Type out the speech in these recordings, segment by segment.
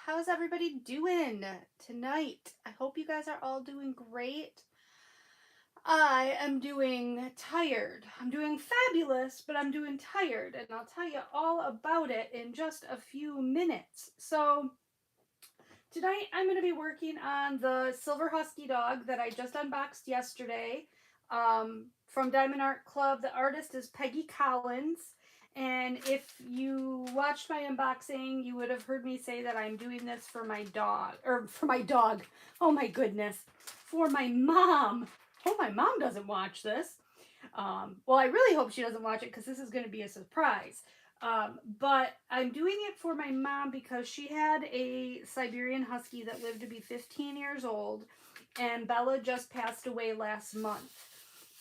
How's everybody doing tonight? I hope you guys are all doing great. I am doing tired. I'm doing fabulous, but I'm doing tired, and I'll tell you all about it in just a few minutes. So, tonight I'm going to be working on the Silver Husky dog that I just unboxed yesterday from Diamond Art Club. The artist is Peggy Collins. And if you watched my unboxing, you would have heard me say that I'm doing this for my dog, or for my dog. Oh my goodness. For my mom. Hope my mom doesn't watch this. Well, I really hope she doesn't watch it because this is going to be a surprise. But I'm doing it for my mom because she had a Siberian Husky that lived to be 15 years old, and Bella just passed away last month.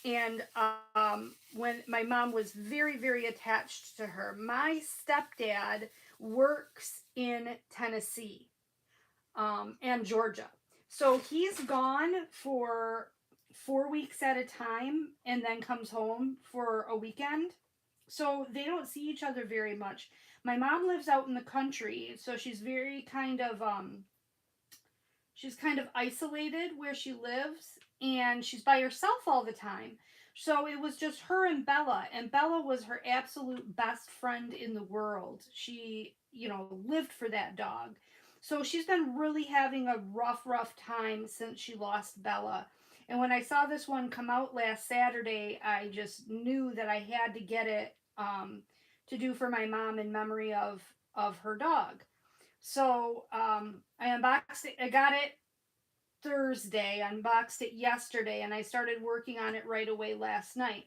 And when my mom was very, very attached to her, my stepdad works in Tennessee and Georgia. So he's gone for 4 weeks at a time and then comes home for a weekend. So they don't see each other very much. My mom lives out in the country, so she's kind of isolated where she lives, and she's by herself all the time. So it was just her and Bella was her absolute best friend in the world. She, lived for that dog. So she's been really having a rough time since she lost Bella. And when I saw this one come out last Saturday, I just knew that I had to get it to do for my mom in memory of her dog. So I unboxed it. I got it Thursday, unboxed it yesterday, and I started working on it right away last night.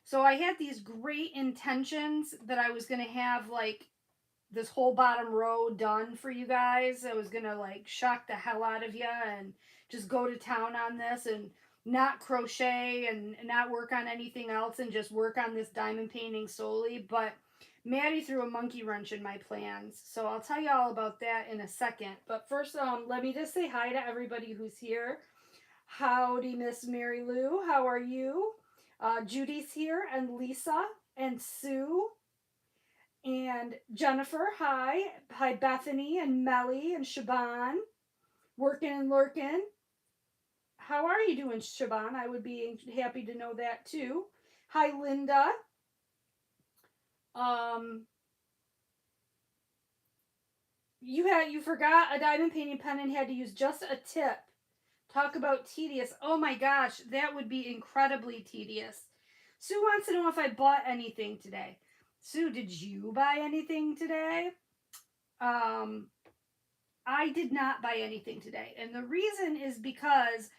So I had these great intentions that I was going to have like this whole bottom row done for you guys. I was going to like shock the hell out of you and just go to town on this and not crochet and not work on anything else and just work on this diamond painting solely. But Maddie threw a monkey wrench in my plans, so I'll tell you all about that in a second. But first, let me just say hi to everybody who's here. Howdy, Miss Mary Lou. How are you? Judy's here, and Lisa, and Sue, and Jennifer. Hi. Hi, Bethany, and Melly, and Shaban. Working and lurking. How are you doing, Shaban? I would be happy to know that too. Hi, Linda. Um, you forgot a diamond painting pen and had to use just a tip. Talk about tedious. Oh my gosh, that would be incredibly tedious. Sue wants to know if I bought anything today. Sue, did you buy anything today? I did not buy anything today. And the reason is because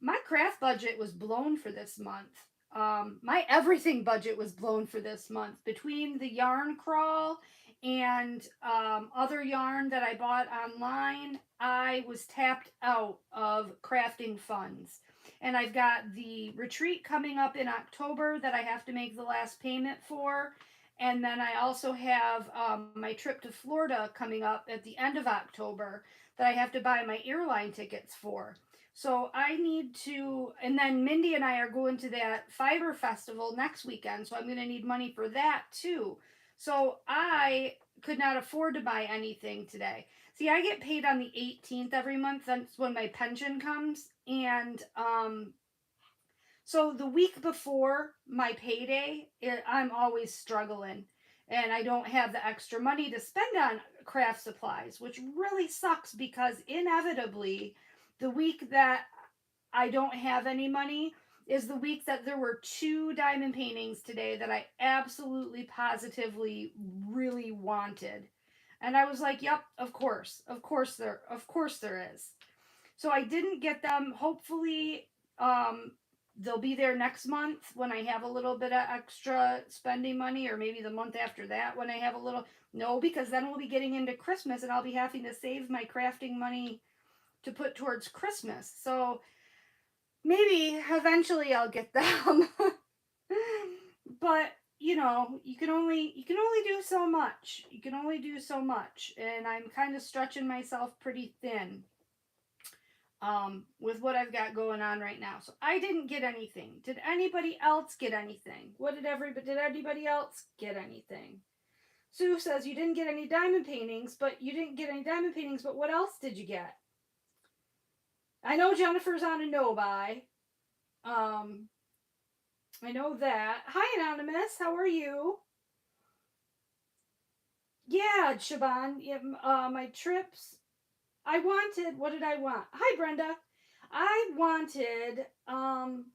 my craft budget was blown for this month. My everything budget was blown for this month between the yarn crawl and other yarn that I bought online. I was tapped out of crafting funds. And I've got the retreat coming up in October that I have to make the last payment for. And then I also have my trip to Florida coming up at the end of October that I have to buy my airline tickets for. So I need to, and then Mindy and I are going to that fiber festival next weekend. So I'm going to need money for that too. So I could not afford to buy anything today. See, I get paid on the 18th every month. That's when my pension comes. And so the week before my payday, I'm always struggling. And I don't have the extra money to spend on craft supplies, which really sucks because inevitably the week that I don't have any money is the week that there were 2 diamond paintings today that I absolutely positively really wanted. And I was like, yep, of course there is. So I didn't get them. Hopefully, they'll be there next month when I have a little bit of extra spending money, or maybe the month after that when I have a little. No, because then we'll be getting into Christmas and I'll be having to save my crafting money to put towards Christmas. So maybe eventually I'll get them. But you can only do so much. You can only do so much, and I'm kind of stretching myself pretty thin with what I've got going on right now. So I didn't get anything. Did anybody else get anything? Did anybody else get anything? Sue says you didn't get any diamond paintings, but what else did you get? I know Jennifer's on a no-buy. I know that. Hi, Anonymous. How are you? Yeah, Shaban. Yeah, my trips. What did I want? Hi, Brenda. I wanted, um,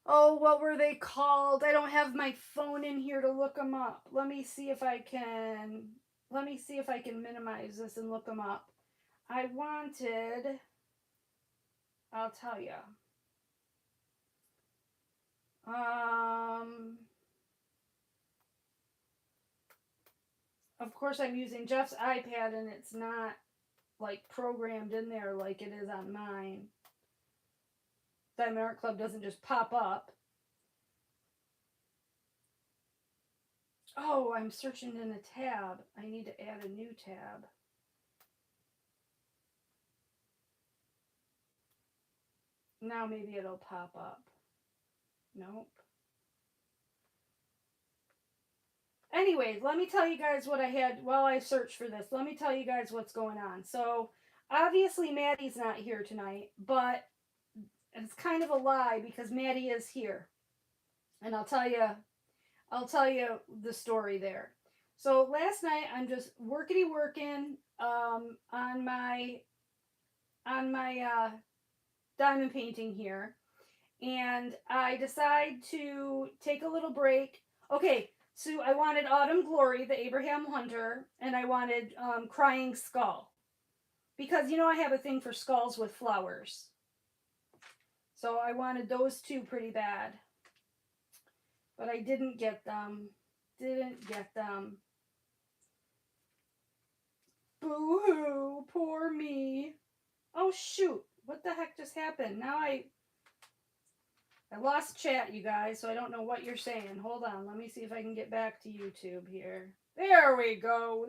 oh, what were they called? I don't have my phone in here to look them up. Let me see if I can minimize this and look them up. I wanted, I'll tell you. Of course I'm using Jeff's iPad and it's not like programmed in there like it is on mine. Diamond Art Club doesn't just pop up. Oh, I'm searching in a tab. I need to add a new tab. Now maybe it'll pop up. Nope. Anyways, let me tell you guys what I had while I searched for this. Let me tell you guys what's going on. So, obviously Maddie's not here tonight, but it's kind of a lie because Maddie is here. And I'll tell you the story there. So last night I'm just working on my diamond painting here, and I decide to take a little break. Okay, so I wanted Autumn Glory, the Abraham Hunter, and I wanted Crying Skull, because you know I have a thing for skulls with flowers. So I wanted those two pretty bad, but I didn't get them. Boo-hoo, poor me. Oh shoot, what the heck just happened? Now I lost chat, you guys, so I don't know what you're saying. Hold on, let me see if I can get back to YouTube here. There we go.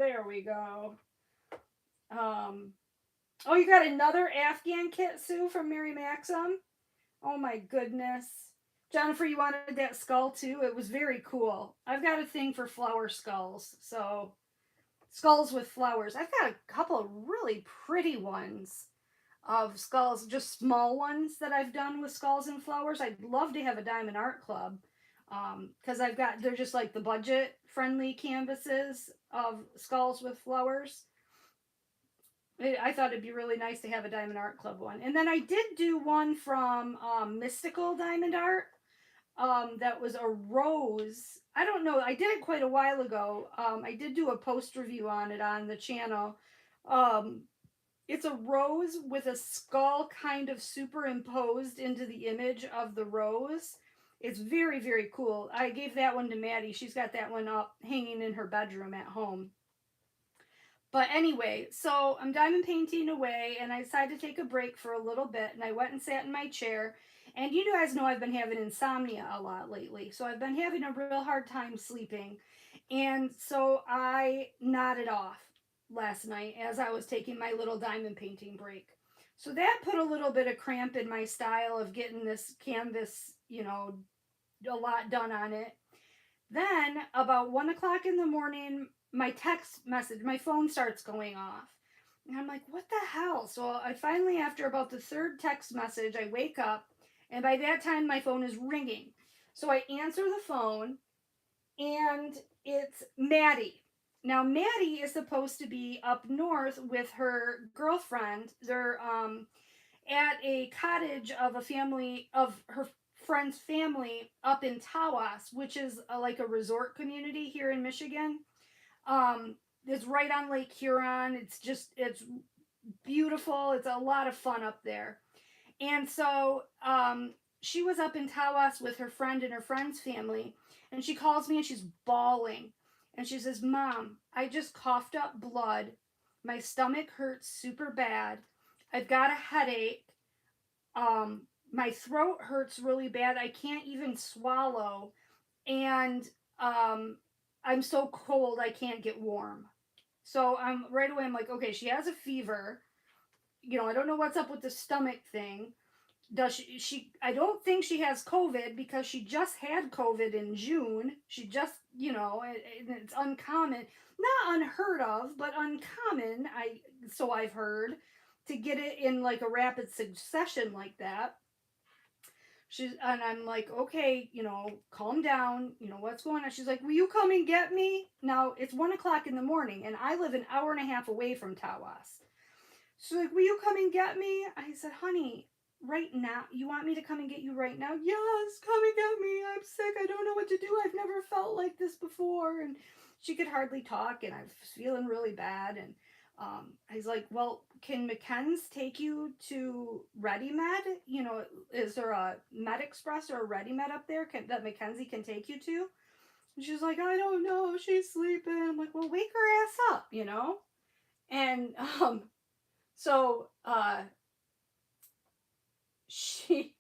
Oh, you got another Afghan kit, Sue, from Mary Maxim? Oh my goodness. Jennifer, you wanted that skull too? It was very cool. I've got a thing for flower skulls, so skulls with flowers. I've got a couple of really pretty ones of skulls, just small ones that I've done with skulls and flowers. I'd love to have a Diamond Art Club, because they're just like the budget friendly canvases of skulls with flowers. I thought it'd be really nice to have a Diamond Art Club one. And then I did do one from Mystical Diamond Art. That was a rose. I don't know. I did it quite a while ago. I did do a post review on it on the channel. It's a rose with a skull kind of superimposed into the image of the rose. It's very, very cool. I gave that one to Maddie. She's got that one up hanging in her bedroom at home. But anyway, so I'm diamond painting away, and I decided to take a break for a little bit, and I went and sat in my chair. And you guys know I've been having insomnia a lot lately, so I've been having a real hard time sleeping. And so I nodded off last night as I was taking my little diamond painting break. So that put a little bit of cramp in my style of getting this canvas, a lot done on it. Then about 1 o'clock in the morning, my phone starts going off. And I'm like, what the hell? So I finally, after about the third text message, I wake up, and by that time my phone is ringing. So I answer the phone, and it's Maddie. Now Maddie is supposed to be up north with her girlfriend. They're at a cottage of her friend's family up in Tawas, which is like a resort community here in Michigan. It's right on Lake Huron. It's beautiful. It's a lot of fun up there. And so she was up in Tawas with her friend and her friend's family, and she calls me and she's bawling. And she says, Mom, I just coughed up blood. My stomach hurts super bad. I've got a headache. My throat hurts really bad. I can't even swallow. And I'm so cold I can't get warm. So right away I'm like, okay, she has a fever. I don't know what's up with the stomach thing. Does she I don't think she has COVID because she just had COVID in June. She just, it's uncommon, not unheard of, but uncommon. So I've heard, to get it in like a rapid succession like that. And I'm like, okay, calm down. What's going on? She's like, will you come and get me? Now it's 1 o'clock in the morning, and I live an hour and a half away from Tawas. She's like, will you come and get me? I said, honey, right now, you want me to come and get you right now? Yes, come and get me. I'm sick. I don't know what to do. I've never felt like this before. And she could hardly talk, and I was feeling really bad. And I was like, well, can McKen's take you to Ready Med? Is there a Med Express or a Ready Med up there that Mackenzie can take you to? And she's like, I don't know. She's sleeping. I'm like, well, wake her ass up. And so she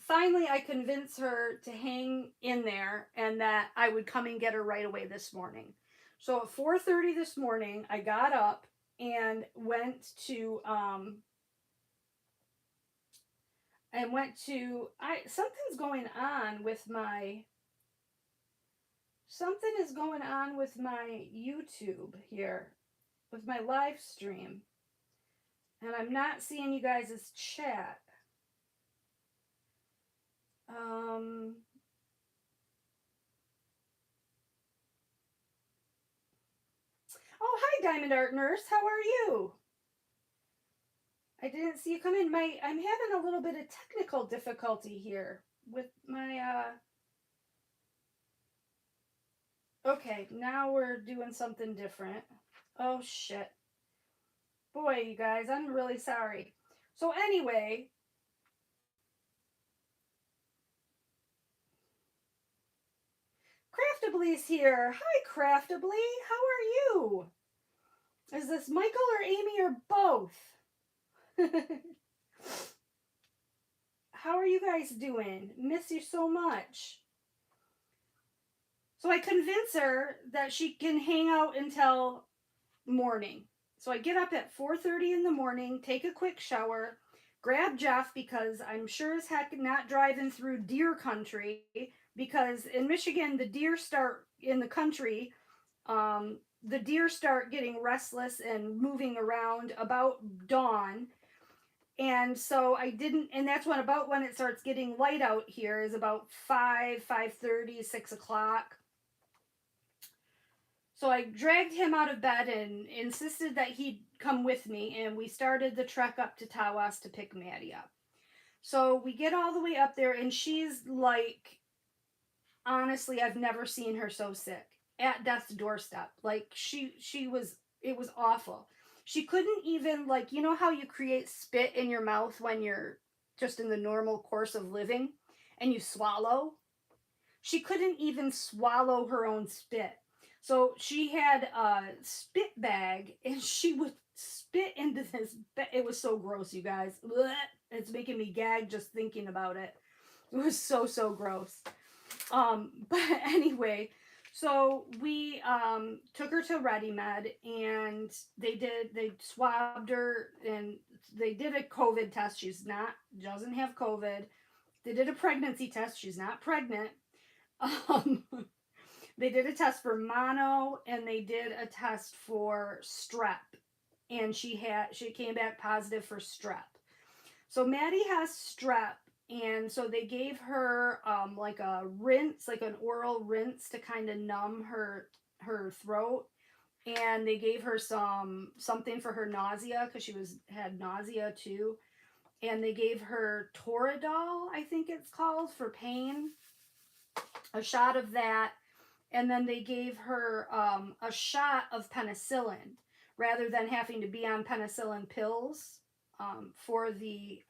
finally, I convinced her to hang in there and that I would come and get her right away this morning. So at 4:30 this morning, I got up and something's going on with my YouTube here, with my live stream. And I'm not seeing you guys' chat. Oh, hi, Diamond Art Nurse. How are you? I didn't see you come in. I'm having a little bit of technical difficulty here with my, Okay, now we're doing something different. Oh, shit. Boy, you guys, I'm really sorry. So anyway, Craftably's here. Hi, Craftably. How are you? Is this Michael or Amy or both? How are you guys doing? Miss you so much. So I convince her that she can hang out until morning. So I get up at 4:30 in the morning, take a quick shower, grab Jeff because I'm sure as heck not driving through deer country, because in Michigan the deer start in the country. The deer start getting restless and moving around about dawn. And so I didn't, and that's about when it starts getting light out here, is about 5:30, 6 o'clock. So I dragged him out of bed and insisted that he'd come with me, and we started the trek up to Tawas to pick Maddie up. So we get all the way up there, and she's like, honestly, I've never seen her so sick, at death's doorstep. Like, it was awful. She couldn't even, like, you know how you create spit in your mouth when you're just in the normal course of living and you swallow? She couldn't even swallow her own spit. So she had a spit bag and she would spit into this. It was so gross, you guys. Blech. It's making me gag just thinking about it. It was so, so gross. But anyway, so we took her to Ready Med, and they swabbed her, and they did a COVID test. Doesn't have COVID. They did a pregnancy test. She's not pregnant. They did a test for mono, and they did a test for strep, and she came back positive for strep. So Maddie has strep, and so they gave her like a rinse, like an oral rinse to kind of numb her throat, and they gave her something for her nausea because she had nausea too, and they gave her Toradol, I think it's called, for pain, a shot of that. And then they gave her a shot of penicillin rather than having to be on penicillin pills for the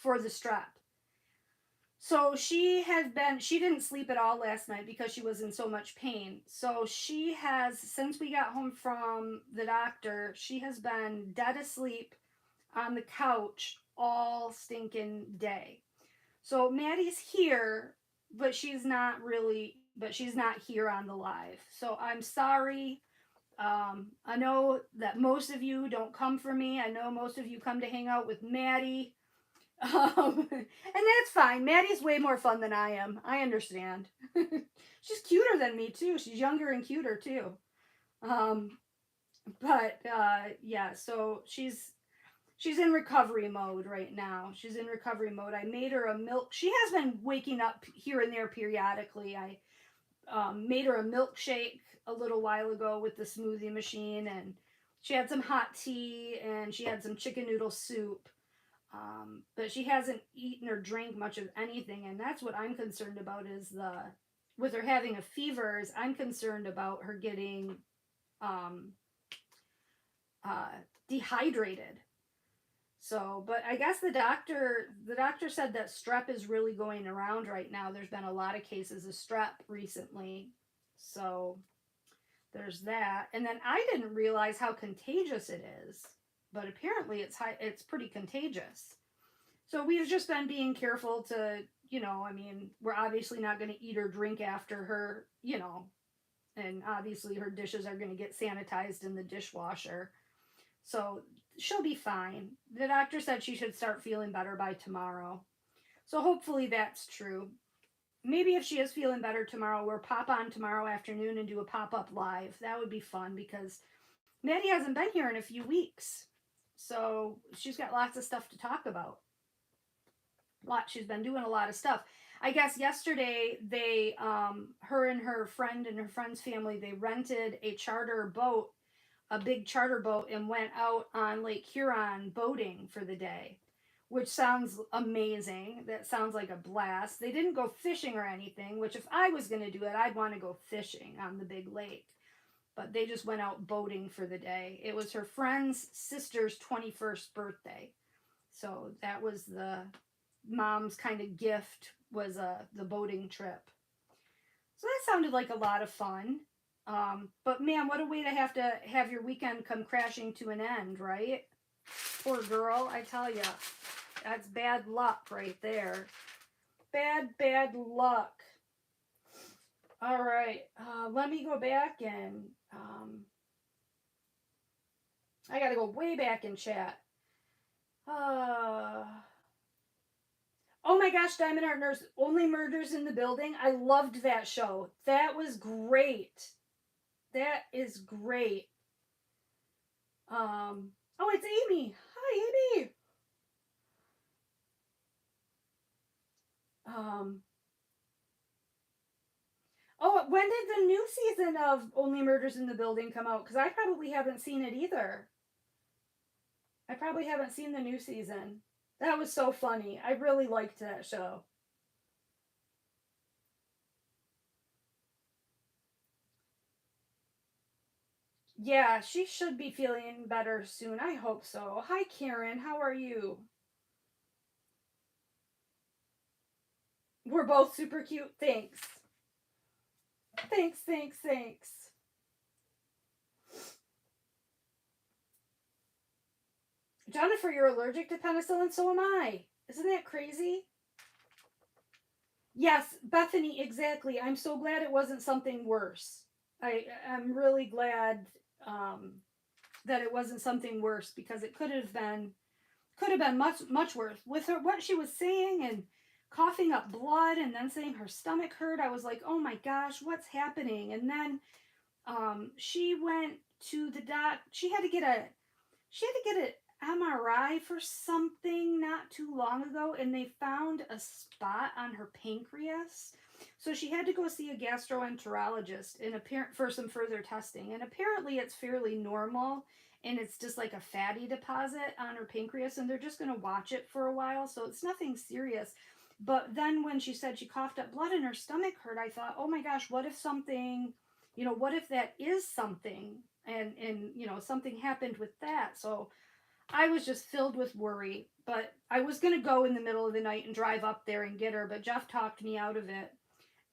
strep. So she didn't sleep at all last night because she was in so much pain. So she has, since we got home from the doctor, she has been dead asleep on the couch all stinking day. So Maddie's here, but she's not here on the live. So I'm sorry. I know that most of you don't come for me. I know most of you come to hang out with Maddie. And that's fine. Maddie's way more fun than I am. I understand. She's cuter than me too. She's younger and cuter too. Um, but yeah, so she's in recovery mode right now. She's in recovery mode. I made her a milk. She has been waking up here and there periodically. I made her a milkshake a little while ago with the smoothie machine, and she had some hot tea and she had some chicken noodle soup. But she hasn't eaten or drank much of anything, and that's what I'm concerned about. Is the with her having a fever, is I'm concerned about her getting um, uh, dehydrated. So, but I guess the doctor said that strep is really going around right now. There's been a lot of cases of strep recently. So, there's that. And then I didn't realize how contagious it is, but apparently it's pretty contagious. So, we've just been being careful to, I mean, we're obviously not going to eat or drink after her, and obviously her dishes are going to get sanitized in the dishwasher. So she'll be fine. The doctor said she should start feeling better by tomorrow. So hopefully that's true. Maybe if she is feeling better tomorrow, we'll pop on tomorrow afternoon and do a pop up live. That would be fun because Maddie hasn't been here in a few weeks. So she's got lots of stuff to talk about. She's been doing a lot of stuff. I guess yesterday her and her friend and her friend's family, they rented a big charter boat, and went out on Lake Huron boating for the day, which sounds amazing. That sounds like a blast. They didn't go fishing or anything, which if I was going to do it, I'd want to go fishing on the big lake. But they just went out boating for the day. It was her friend's sister's 21st birthday. So that was the mom's kind of gift, was the boating trip. So that sounded like a lot of fun. But man, what a way to have your weekend come crashing to an end, right? Poor girl, I tell ya. That's bad luck right there. Bad luck. All right, let me go back and I gotta go way back in chat. Oh my gosh, Diamond Art Nurse, Only Murders in the Building. I loved that show. That was great. That is great. Oh, it's Amy. Hi, Amy. Oh, when did the new season of Only Murders in the Building come out? Because I probably haven't seen it either. I probably haven't seen the new season. That was so funny. I really liked that show. Yeah, she should be feeling better soon. I hope so. Hi, Karen. How are you? We're both super cute. Thanks. Thanks. Jennifer, you're allergic to penicillin, so am I. Isn't that crazy? Yes, Bethany, exactly. I'm so glad it wasn't something worse. I'm really glad that it wasn't something worse, because it could have been much worse with her, what she was saying, and coughing up blood, and then saying her stomach hurt. I was like, oh my gosh, what's happening? And then she went to the doc. She had to get an MRI for something not too long ago, and they found a spot on her pancreas. So she had to go see a gastroenterologist for some further testing. And apparently it's fairly normal, and it's just like a fatty deposit on her pancreas, and they're just going to watch it for a while. So it's nothing serious. But then when she said she coughed up blood and her stomach hurt, I thought, oh my gosh, what if what if that is something, and something happened with that? So I was just filled with worry, but I was going to go in the middle of the night and drive up there and get her, but Jeff talked me out of it.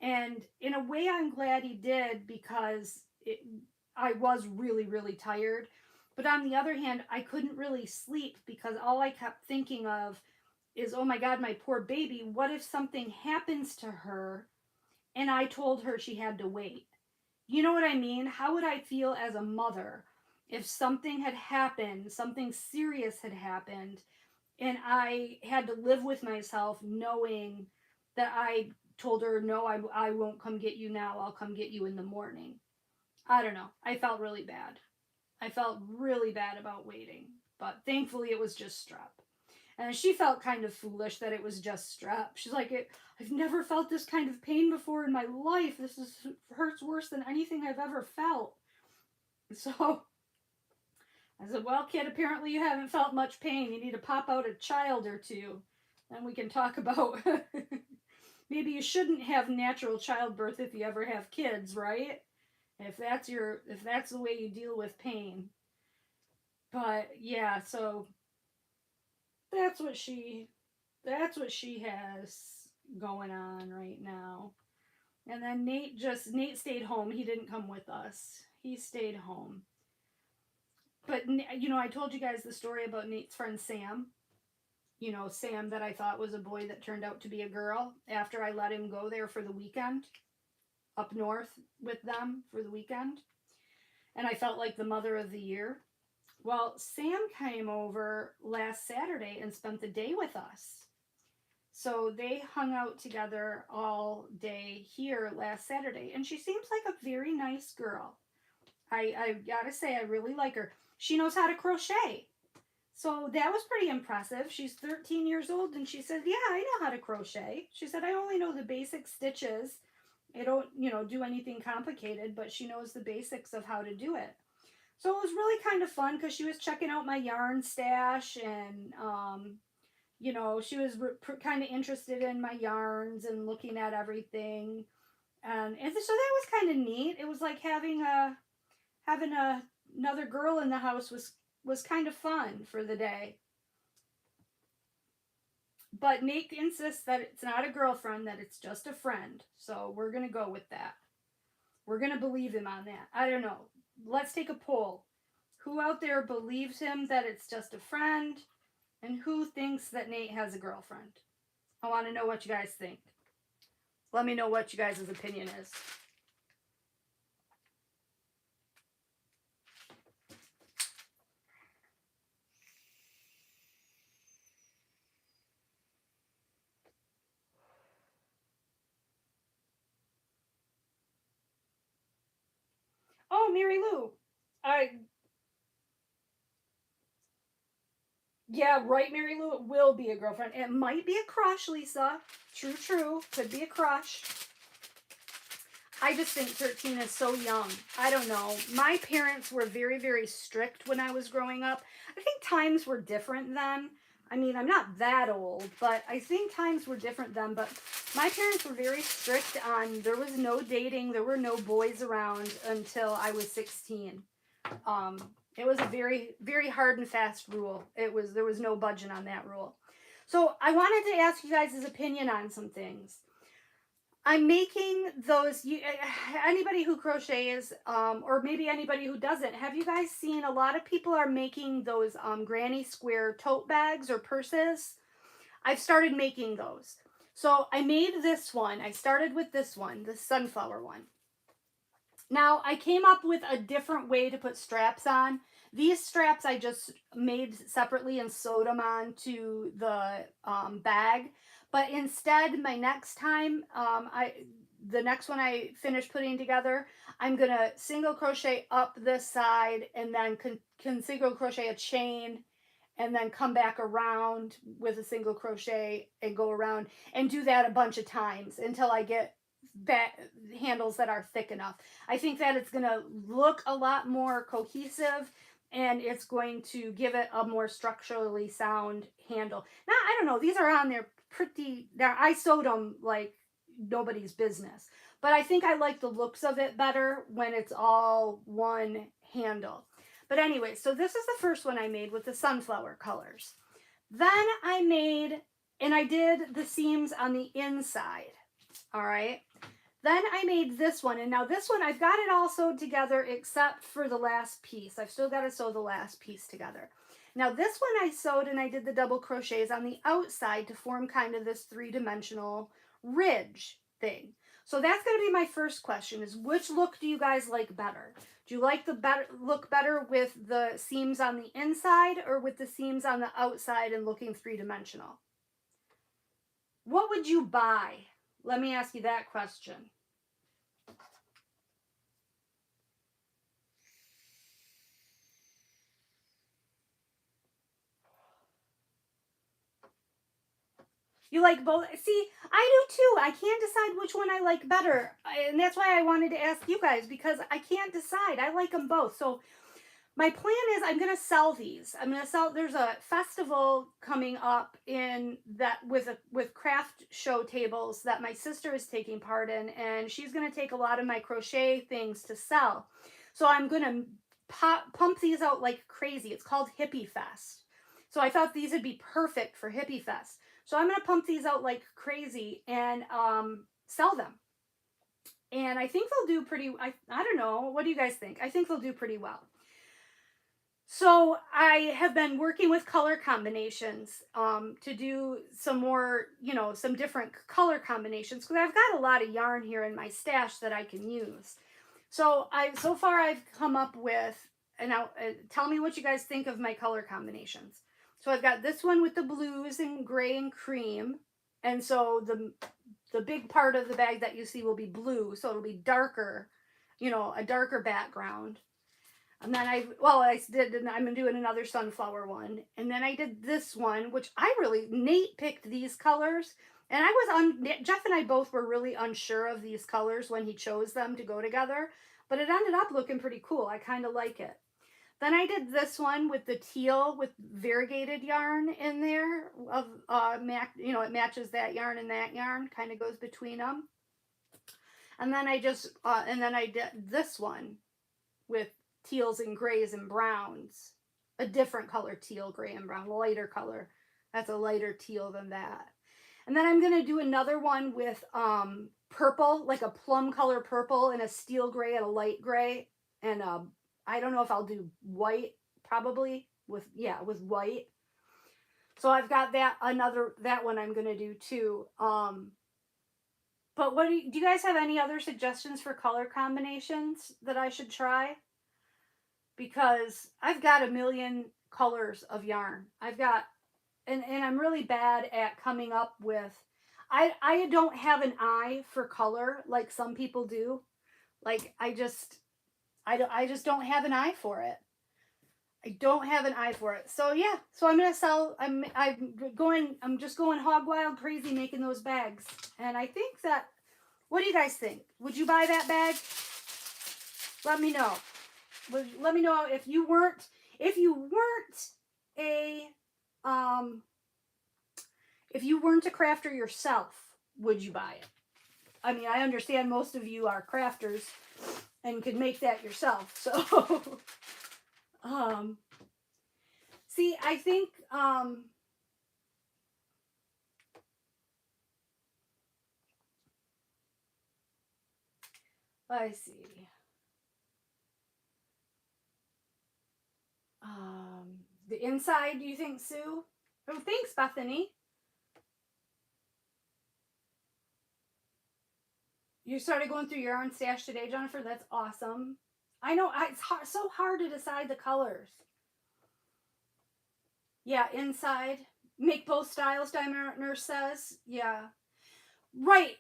And in a way, I'm glad he did, because I was really, really tired. But on the other hand, I couldn't really sleep, because all I kept thinking of is, oh my God, my poor baby. What if something happens to her and I told her she had to wait? You know what I mean? How would I feel as a mother if something had happened, something serious had happened, and I had to live with myself knowing that I told her, no, I won't come get you now. I'll come get you in the morning. I don't know. I felt really bad. I felt really bad about waiting, but thankfully it was just strep. And she felt kind of foolish that it was just strep. She's like, I've never felt this kind of pain before in my life. Hurts worse than anything I've ever felt. So I said, well, kid, apparently you haven't felt much pain. You need to pop out a child or two. Then we can talk about maybe you shouldn't have natural childbirth if you ever have kids, right? If that's the way you deal with pain. But yeah, so that's what she that's what she has going on right now. And then Nate stayed home. He didn't come with us. He stayed home. But I told you guys the story about Nate's friend Sam. Sam that I thought was a boy that turned out to be a girl after I let him go there for the weekend up north with them for the weekend. And I felt like the mother of the year. Well, Sam came over last Saturday and spent the day with us. So they hung out together all day here last Saturday. And she seems like a very nice girl. I gotta say, I really like her. She knows how to crochet. So that was pretty impressive. She's 13 years old and she said, yeah, I know how to crochet. She said, I only know the basic stitches. I don't, do anything complicated, but she knows the basics of how to do it. So it was really kind of fun because she was checking out my yarn stash and, she was kind of interested in my yarns and looking at everything. And so that was kind of neat. It was like having another girl in the house was kind of fun for the day. But Nate insists that it's not a girlfriend, that it's just a friend. So we're going to go with that. We're going to believe him on that. I don't know. Let's take a poll. Who out there believes him that it's just a friend? And who thinks that Nate has a girlfriend? I want to know what you guys think. Let me know what you guys' opinion is. Oh, Mary Lou. Yeah, right, Mary Lou. It will be a girlfriend. It might be a crush, Lisa. True. Could be a crush. I just think 13 is so young. I don't know. My parents were very, very strict when I was growing up. I think times were different then. I mean, I'm not that old, but I think times were different then. But my parents were very strict on there was no dating. There were no boys around until I was 16. It was a very, very hard and fast rule. There was no budging on that rule. So I wanted to ask you guys' opinion on some things. I'm making those, anybody who crochets, or maybe anybody who doesn't, have you guys seen a lot of people are making those granny square tote bags or purses? I've started making those. So I made this one. I started with this one, the sunflower one. Now I came up with a different way to put straps on. These straps I just made separately and sewed them onto the bag. But instead, my next time, the next one I finish putting together, I'm going to single crochet up this side and then can single crochet a chain and then come back around with a single crochet and go around and do that a bunch of times until I get handles that are thick enough. I think that it's going to look a lot more cohesive and it's going to give it a more structurally sound handle. Now, I don't know, these are on there pretty, now I sewed them like nobody's business, but I think I like the looks of it better when it's all one handle. But anyway, so this is the first one I made with the sunflower colors. Then I made, and I did the seams on the inside, all right? Then I made this one, and now this one, I've got it all sewed together except for the last piece. I've still got to sew the last piece together. Now this one I sewed and I did the double crochets on the outside to form kind of this three-dimensional ridge thing. So that's going to be my first question is which look do you guys like better? Do you like the look better with the seams on the inside or with the seams on the outside and looking three-dimensional? What would you buy? Let me ask you that question. You like both? See, I do too. I can't decide which one I like better. And that's why I wanted to ask you guys because I can't decide. I like them both. So my plan is I'm going to sell these. I'm going to sell, there's a festival coming up in that with craft show tables that my sister is taking part in, and she's going to take a lot of my crochet things to sell. So I'm going to pump these out like crazy. It's called Hippie Fest. So I thought these would be perfect for Hippie Fest. So I'm going to pump these out like crazy and sell them. And I think they'll do pretty, I don't know. What do you guys think? I think they'll do pretty well. So I have been working with color combinations to do some more, you know, some different color combinations because I've got a lot of yarn here in my stash that I can use. So so far I've come up with, and now tell me what you guys think of my color combinations. So I've got this one with the blues and gray and cream. And so the big part of the bag that you see will be blue. So it'll be darker, you know, a darker background. And then I'm doing another sunflower one. And then I did this one, which Nate picked these colors. And Jeff and I both were really unsure of these colors when he chose them to go together. But it ended up looking pretty cool. I kind of like it. Then I did this one with the teal with variegated yarn in there. It matches that yarn and that yarn. Kind of goes between them. And then I did this one with teals and grays and browns. A different color, teal, gray, and brown. Lighter color. That's a lighter teal than that. And then I'm going to do another one with purple, like a plum color purple and a steel gray and a light gray. And I don't know if I'll do white, probably, with white. So I've got that one I'm going to do too. But do you guys have any other suggestions for color combinations that I should try? Because I've got a million colors of yarn. And I'm really bad at coming up with, I don't have an eye for color like some people do. Like I just don't have an eye for it. I don't have an eye for it. So yeah, so I'm gonna sell. I'm just going hog wild crazy making those bags. And I think that, what do you guys think? Would you buy that bag? Let me know. Let me know if you weren't a crafter yourself, would you buy it? I mean, I understand most of you are crafters and could make that yourself. So, see, I think, let's see. The inside, do you think, Sue? Oh, thanks, Bethany. You started going through your yarn stash today, Jennifer. That's awesome. I know it's so hard to decide the colors. Yeah, inside. Make both styles, Diamond Nurse says. Yeah. Right,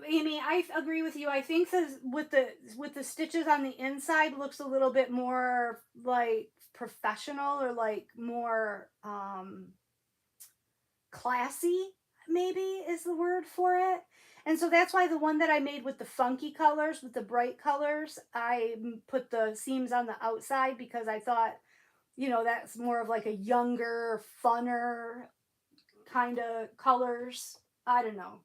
Amy, I agree with you. I think with the stitches on the inside looks a little bit more like professional or like more classy, maybe is the word for it. And so that's why the one that I made with the funky colors, with the bright colors, I put the seams on the outside because I thought, you know, that's more of like a younger, funner kind of colors. I don't know.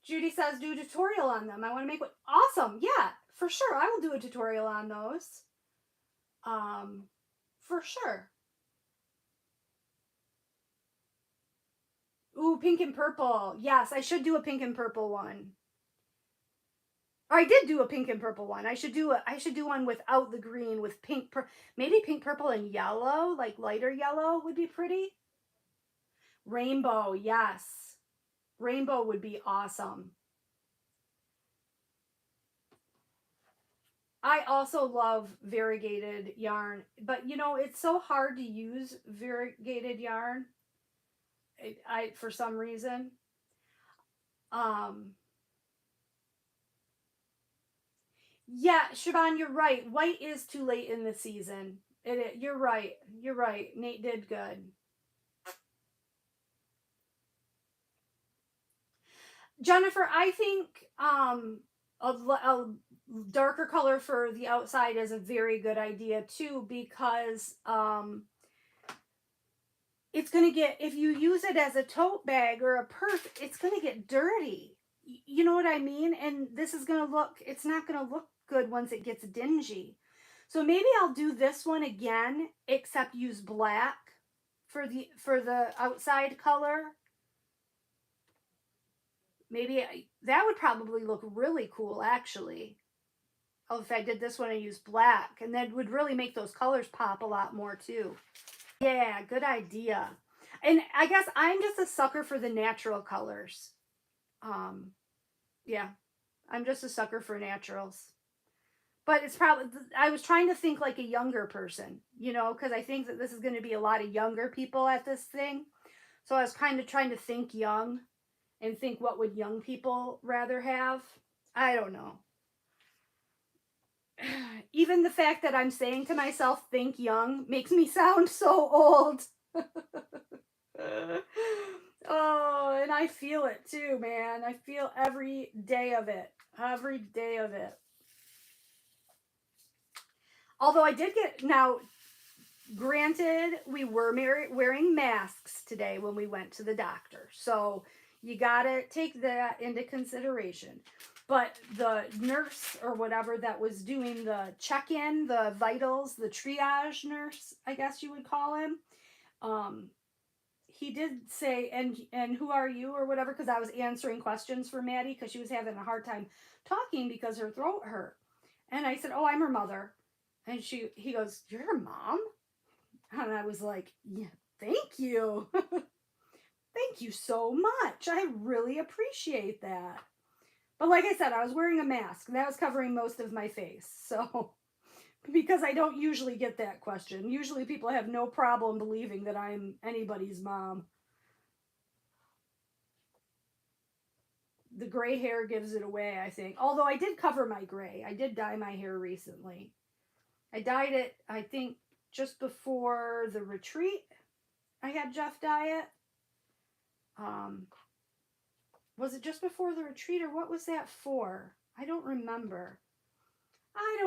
Judy says do a tutorial on them. I want to make one. Awesome. Yeah, for sure. I will do a tutorial on those. For sure. Ooh, pink and purple. Yes, I should do a pink and purple one. I did do a pink and purple one. I should do one without the green with pink, maybe pink, purple, and yellow, like lighter yellow would be pretty. Rainbow, yes. Rainbow would be awesome. I also love variegated yarn, but you know, it's so hard to use variegated yarn. For some reason. Um, yeah, Siobhan, you're right. White is too late in the season. You're right. You're right. Nate did good. Jennifer, I think a darker color for the outside is a very good idea too, because it's going to get, if you use it as a tote bag or a purse, it's going to get dirty. You know what I mean? And this is going to look, it's not going to look good once it gets dingy. So maybe I'll do this one again, except use black for the outside color. Maybe that would probably look really cool, actually. Oh, if I did this one and used black, and that would really make those colors pop a lot more too. Yeah, good idea. And I guess I'm just a sucker for the natural colors. Yeah, I'm just a sucker for naturals. But it's probably, I was trying to think like a younger person, you know, because I think that this is going to be a lot of younger people at this thing. So I was kind of trying to think young and think what would young people rather have. I don't know. Even the fact that I'm saying to myself, think young, makes me sound so old. Oh, and I feel it too, man. I feel every day of it. Every day of it. Although I did get, now, granted, we were wearing masks today when we went to the doctor. So you got to take that into consideration. But the nurse or whatever that was doing the check-in, the vitals, the triage nurse, I guess you would call him, he did say, and who are you or whatever, because I was answering questions for Maddie because she was having a hard time talking because her throat hurt. And I said, oh, I'm her mother. And he goes, you're her mom? And I was like, yeah, thank you. Thank you so much. I really appreciate that. But like I said, I was wearing a mask and that was covering most of my face. So, because I don't usually get that question. Usually people have no problem believing that I'm anybody's mom. The gray hair gives it away, I think. Although I did cover my gray. I did dye my hair recently. I dyed it, I think, just before the retreat. I had Jeff dye it. Was it just before the retreat, or what was that for? I don't remember. Hi,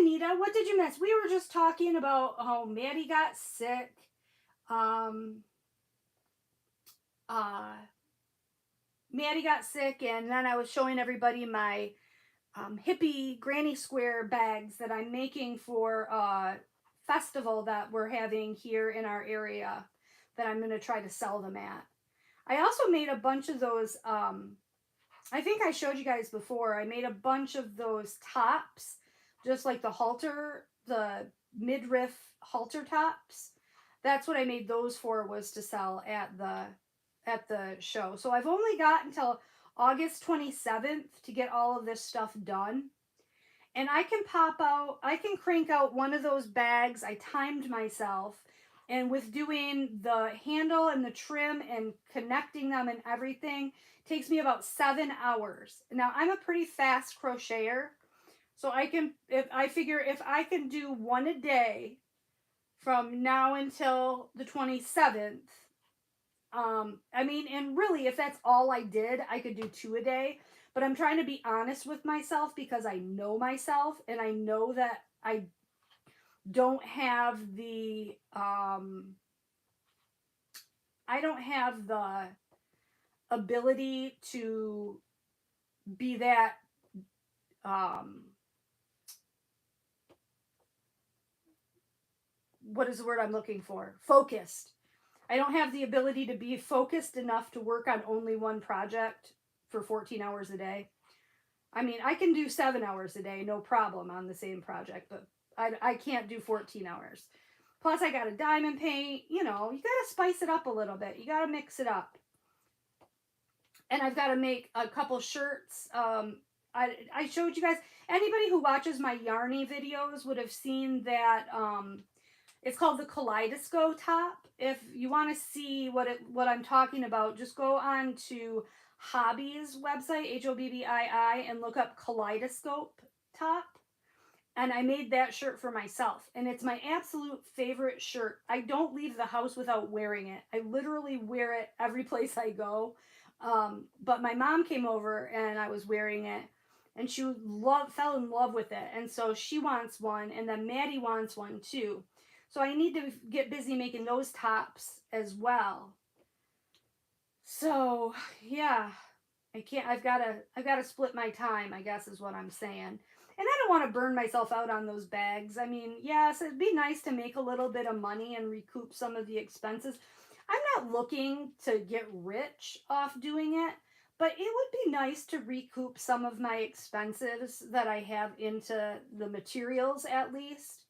Anita. What did you miss? We were just talking about how Maddie got sick. Maddie got sick, and then I was showing everybody my hippie granny square bags that I'm making for a festival that we're having here in our area that I'm going to try to sell them at. I also made a bunch of those, I think I showed you guys before, I made a bunch of those tops, just like the halter, the midriff halter tops. That's what I made those for, was to sell at the show. So I've only got until August 27th to get all of this stuff done. And I can crank out one of those bags. I timed myself. And with doing the handle and the trim and connecting them and everything, takes me about 7 hours. Now, I'm a pretty fast crocheter. So if I can do one a day from now until the 27th, I mean, and really, if that's all I did, I could do 2 a day. But I'm trying to be honest with myself because I know myself and I know that I don't have the ability to be that what is the word I'm looking for? Focused. I don't have the ability to be focused enough to work on only one project for 14 hours a day. I mean, I can do 7 hours a day, no problem on the same project, but I can't do 14 hours. Plus, I got to diamond paint. You know, you got to spice it up a little bit. You got to mix it up. And I've got to make a couple shirts. I showed you guys. Anybody who watches my Yarny videos would have seen that. It's called the Kaleidoscope top. If you want to see what I'm talking about, just go on to Hobby's website, Hobbii, and look up Kaleidoscope top. And I made that shirt for myself. And it's my absolute favorite shirt. I don't leave the house without wearing it. I literally wear it every place I go. But my mom came over and I was wearing it. And she fell in love with it. And so she wants one. And then Maddie wants one too. So I need to get busy making those tops as well. So yeah, I've got to split my time, I guess is what I'm saying. And I don't want to burn myself out on those bags. I mean, yes, it'd be nice to make a little bit of money and recoup some of the expenses. I'm not looking to get rich off doing it, but it would be nice to recoup some of my expenses that I have into the materials at least.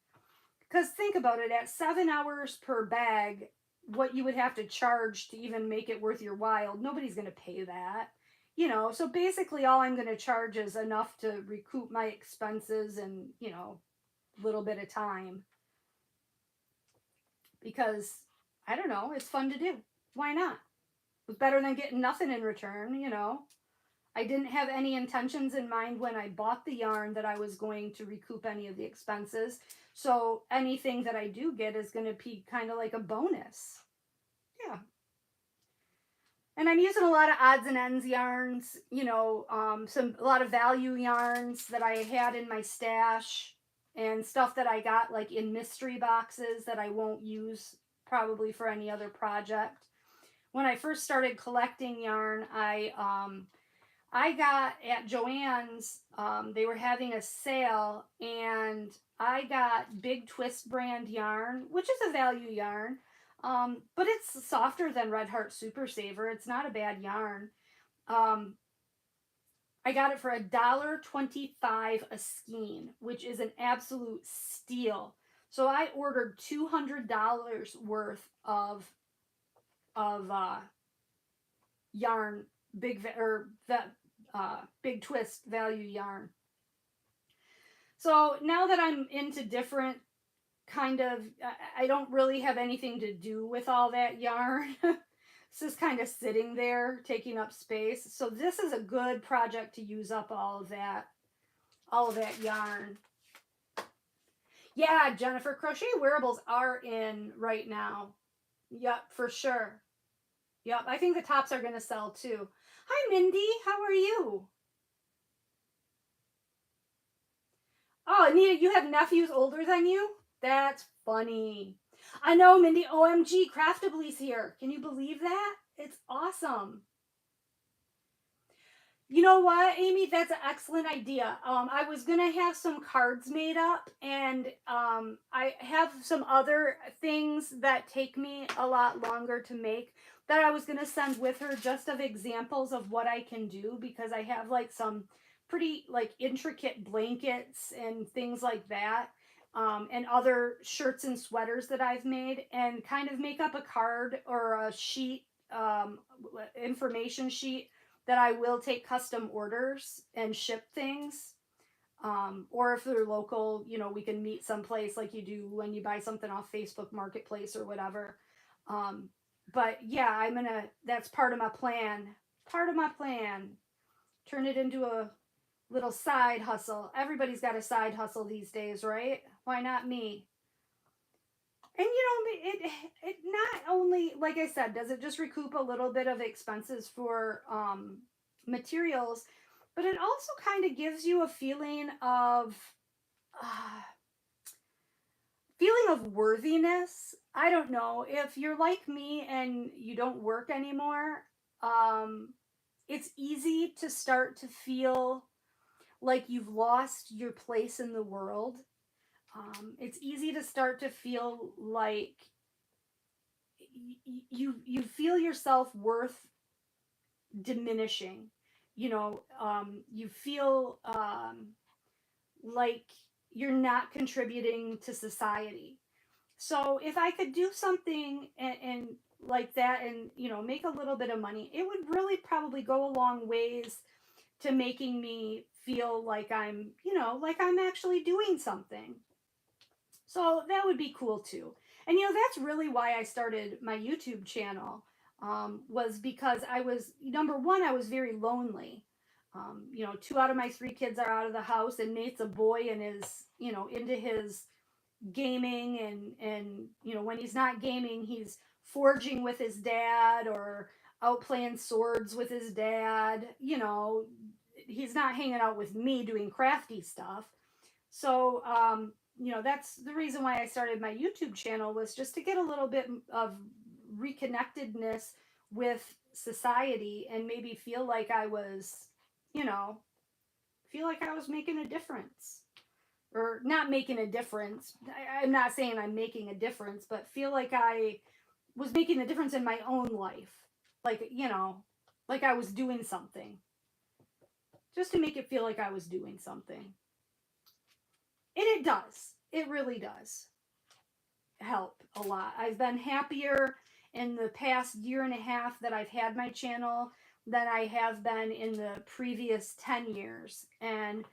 Because think about it, at 7 hours per bag, what you would have to charge to even make it worth your while, nobody's going to pay that. You know, so basically all I'm going to charge is enough to recoup my expenses and, you know, a little bit of time. Because, I don't know, it's fun to do. Why not? It's better than getting nothing in return, you know. I didn't have any intentions in mind when I bought the yarn that I was going to recoup any of the expenses. So anything that I do get is going to be kind of like a bonus. Yeah. And I'm using a lot of odds and ends yarns, you know, a lot of value yarns that I had in my stash and stuff that I got like in mystery boxes that I won't use probably for any other project. When I first started collecting yarn, I got at Joann's, they were having a sale, and I got Big Twist brand yarn, which is a value yarn, but it's softer than Red Heart Super Saver. It's not a bad yarn. I got it for $1.25 a skein, which is an absolute steal. So I ordered $200 worth of yarn, Big Twist value yarn. So now that I'm into different kind of, I don't really have anything to do with all that yarn. It's just kind of sitting there taking up space. So this is a good project to use up all of that yarn. Yeah, Jennifer, crochet wearables are in right now. Yep, for sure. Yep, I think the tops are going to sell too. Hi, Mindy. How are you? Oh, Anita, you have nephews older than you? That's funny. I know, Mindy. OMG, Craftably's here. Can you believe that? It's awesome. You know what, Amy? That's an excellent idea. I was going to have some cards made up, and I have some other things that take me a lot longer to make that I was going to send with her, just of examples of what I can do, because I have like some pretty like intricate blankets and things like that, and other shirts and sweaters that I've made, and kind of make up a card or a sheet, information sheet, that I will take custom orders and ship things. Or if they're local, you know, we can meet someplace like you do when you buy something off Facebook Marketplace or whatever. But yeah, that's part of my plan. Part of my plan. Turn it into a little side hustle. Everybody's got a side hustle these days, right? Why not me? And you know, it not only, like I said, does it just recoup a little bit of expenses for materials, but it also kind of gives you a feeling of worthiness. I don't know, if you're like me and you don't work anymore, it's easy to start to feel like you've lost your place in the world. It's easy to start to feel like you feel your self-worth diminishing, you feel like you're not contributing to society. So if I could do something and like that, and make a little bit of money, it would really probably go a long ways to making me feel like I'm actually doing something. So that would be cool too. And that's really why I started my YouTube channel. Was because I was, number one, I was very lonely. Two out of my three kids are out of the house, and Nate's a boy and is, into his gaming, and when he's not gaming, he's forging with his dad or out playing swords with his dad. He's not hanging out with me doing crafty stuff. So that's the reason why I started my YouTube channel, was just to get a little bit of reconnectedness with society, and maybe feel like I was, making a difference. Or not making a difference. I'm not saying I'm making a difference, but feel like I was making a difference in my own life. Like, like I was doing something. Just to make it feel like I was doing something. And it does. It really does help a lot. I've been happier in the past year and a half that I've had my channel than I have been in the previous 10 years. And,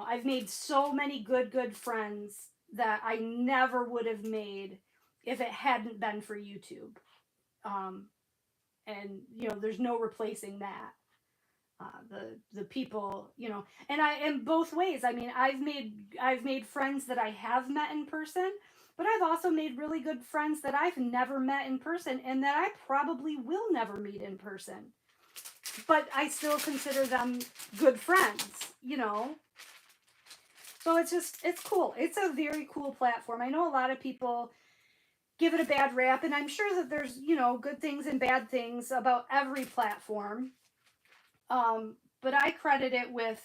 I've made so many good friends that I never would have made if it hadn't been for YouTube. And, there's no replacing that. The people, and I, in both ways. I mean, I've made friends that I have met in person, but I've also made really good friends that I've never met in person, and that I probably will never meet in person. But I still consider them good friends. So it's cool. It's a very cool platform. I know a lot of people give it a bad rap, and I'm sure that there's, good things and bad things about every platform. But I credit it with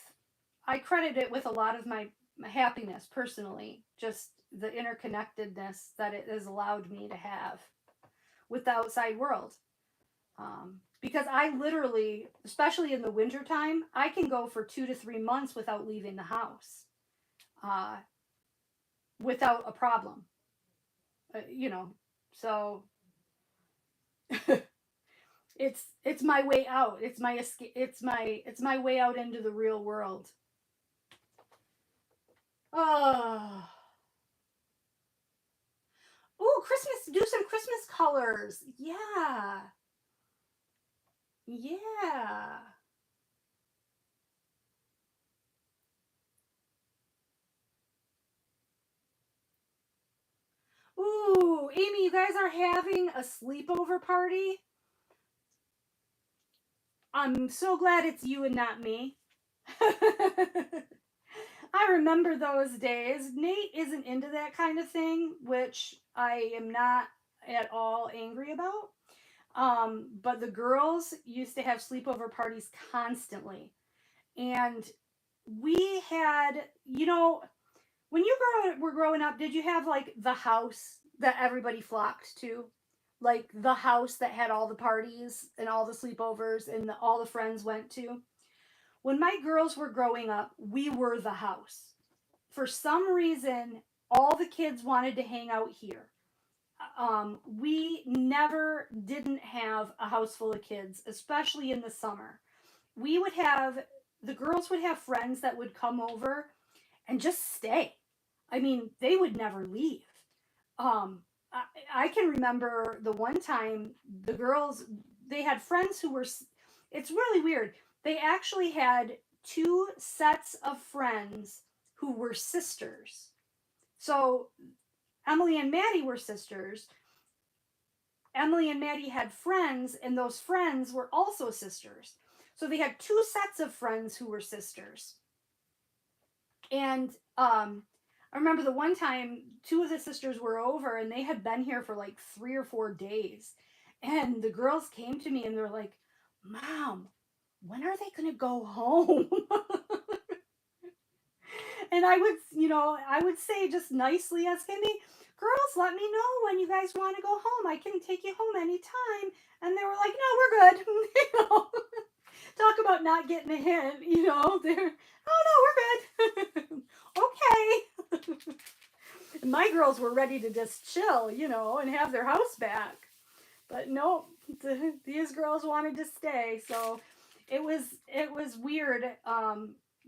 a lot of my happiness personally, just the interconnectedness that it has allowed me to have with the outside world. Because I literally, especially in the wintertime, I can go for 2 to 3 months without leaving the house, without a problem. So it's my way out. It's my escape. It's my way out into the real world. Oh. Oh, Christmas, do some Christmas colors. Yeah. Yeah. Ooh, Amy, you guys are having a sleepover party? I'm so glad it's you and not me. I remember those days. Nate isn't into that kind of thing, which I am not at all angry about. But the girls used to have sleepover parties constantly. And we had, when you were growing up, did you have like the house that everybody flocked to? Like the house that had all the parties and all the sleepovers and all the friends went to? When my girls were growing up, we were the house. For some reason, all the kids wanted to hang out here. We never didn't have a house full of kids, especially in the summer. We would have, the girls would have friends that would come over and just stay. I mean, they would never leave. I can remember the one time the girls, they had friends who were, it's really weird. They actually had two sets of friends who were sisters. So Emily and Maddie were sisters. Emily and Maddie had friends, and those friends were also sisters. So they had two sets of friends who were sisters. And I remember the one time two of the sisters were over, and they had been here for like 3 or 4 days. And the girls came to me and they're like, "Mom, when are they going to go home?" And I would say just nicely as can be, "Girls, let me know when you guys want to go home. I can take you home anytime." And they were like, "No, we're good." talk about not getting a hint, you know, they're, oh no, we're good. Okay. My girls were ready to just chill, you know, and have their house back. But nope, these girls wanted to stay. So it was weird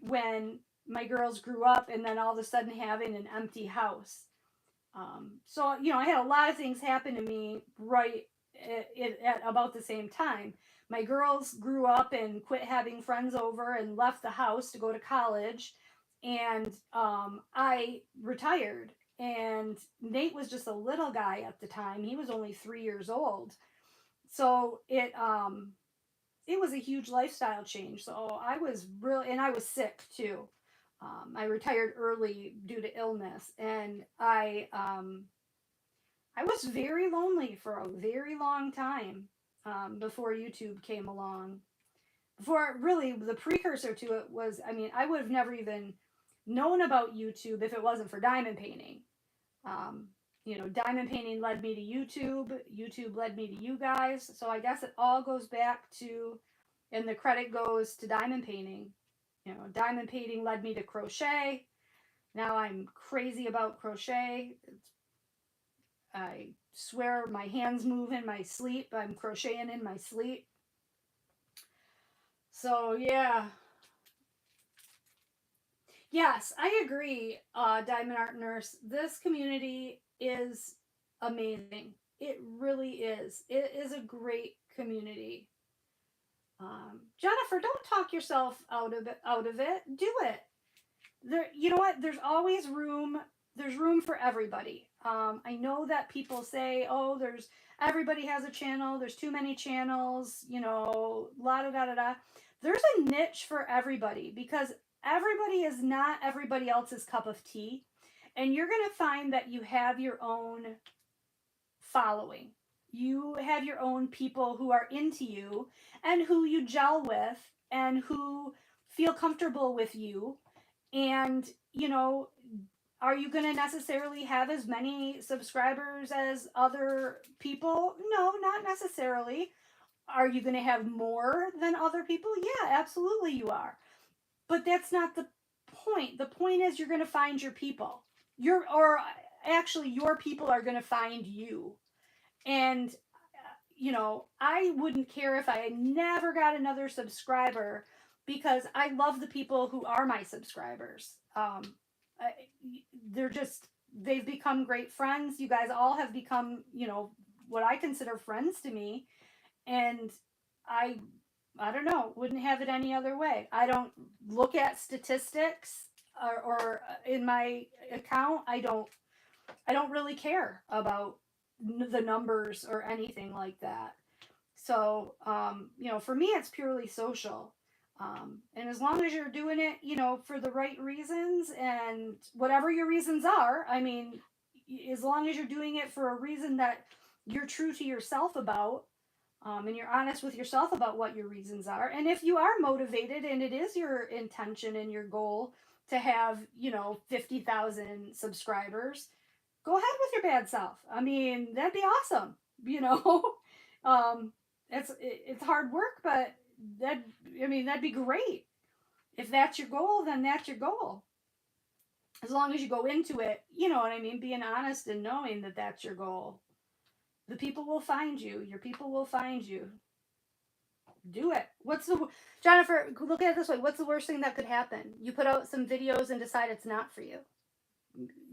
when my girls grew up and then all of a sudden having an empty house. So you know, I had a lot of things happen to me right at about the same time. My girls grew up and quit having friends over and left the house to go to college, and I retired. And Nate was just a little guy at the time. He was only 3 years old, so it was a huge lifestyle change. So I was really, and I was sick too. I retired early due to illness, and I was very lonely for a very long time before YouTube came along. Before really, the precursor to it was, I mean, I would have never even known about YouTube if it wasn't for diamond painting. Um, you know, diamond painting led me to YouTube. YouTube led me to you guys. So I guess it all goes back to, and the credit goes to diamond painting. You know, diamond painting led me to crochet. Now I'm crazy about crochet. I swear my hands move in my sleep. I'm crocheting in my sleep. So yeah. Yes, I agree, Diamond Art Nurse. This community is amazing. It really is. It is a great community. Jennifer, don't talk yourself out of it. Out of it. Do it. There, you know what? There's always room. There's room for everybody. I know that people say, "Oh, there's everybody has a channel. There's too many channels." You know, la da da da da. There's a niche for everybody because everybody is not everybody else's cup of tea, and you're gonna find that you have your own following. You have your own people who are into you and who you gel with and who feel comfortable with you. And, you know, are you going to necessarily have as many subscribers as other people? No, not necessarily. Are you going to have more than other people? Yeah, absolutely you are. But that's not the point. The point is you're going to find your people. Or actually your people are going to find you. And you know, I wouldn't care if I never got another subscriber because I love the people who are my subscribers. They're just, they've become great friends. You guys all have become, you know, what I consider friends to me. And I, I don't know, wouldn't have it any other way. I don't look at statistics or in my account. I don't really care about the numbers or anything like that. So, you know, for me, it's purely social. And as long as you're doing it, you know, for the right reasons and whatever your reasons are, I mean, as long as you're doing it for a reason that you're true to yourself about, and you're honest with yourself about what your reasons are. And if you are motivated and it is your intention and your goal to have, you know, 50,000 subscribers, go ahead with your bad self. I mean, that'd be awesome. You know, um, it's hard work, but that'd be great. If that's your goal, then that's your goal. As long as you go into it, you know what I mean, being honest and knowing that that's your goal. The people will find you. Your people will find you. Do it. Jennifer? Look at it this way. What's the worst thing that could happen? You put out some videos and decide it's not for you.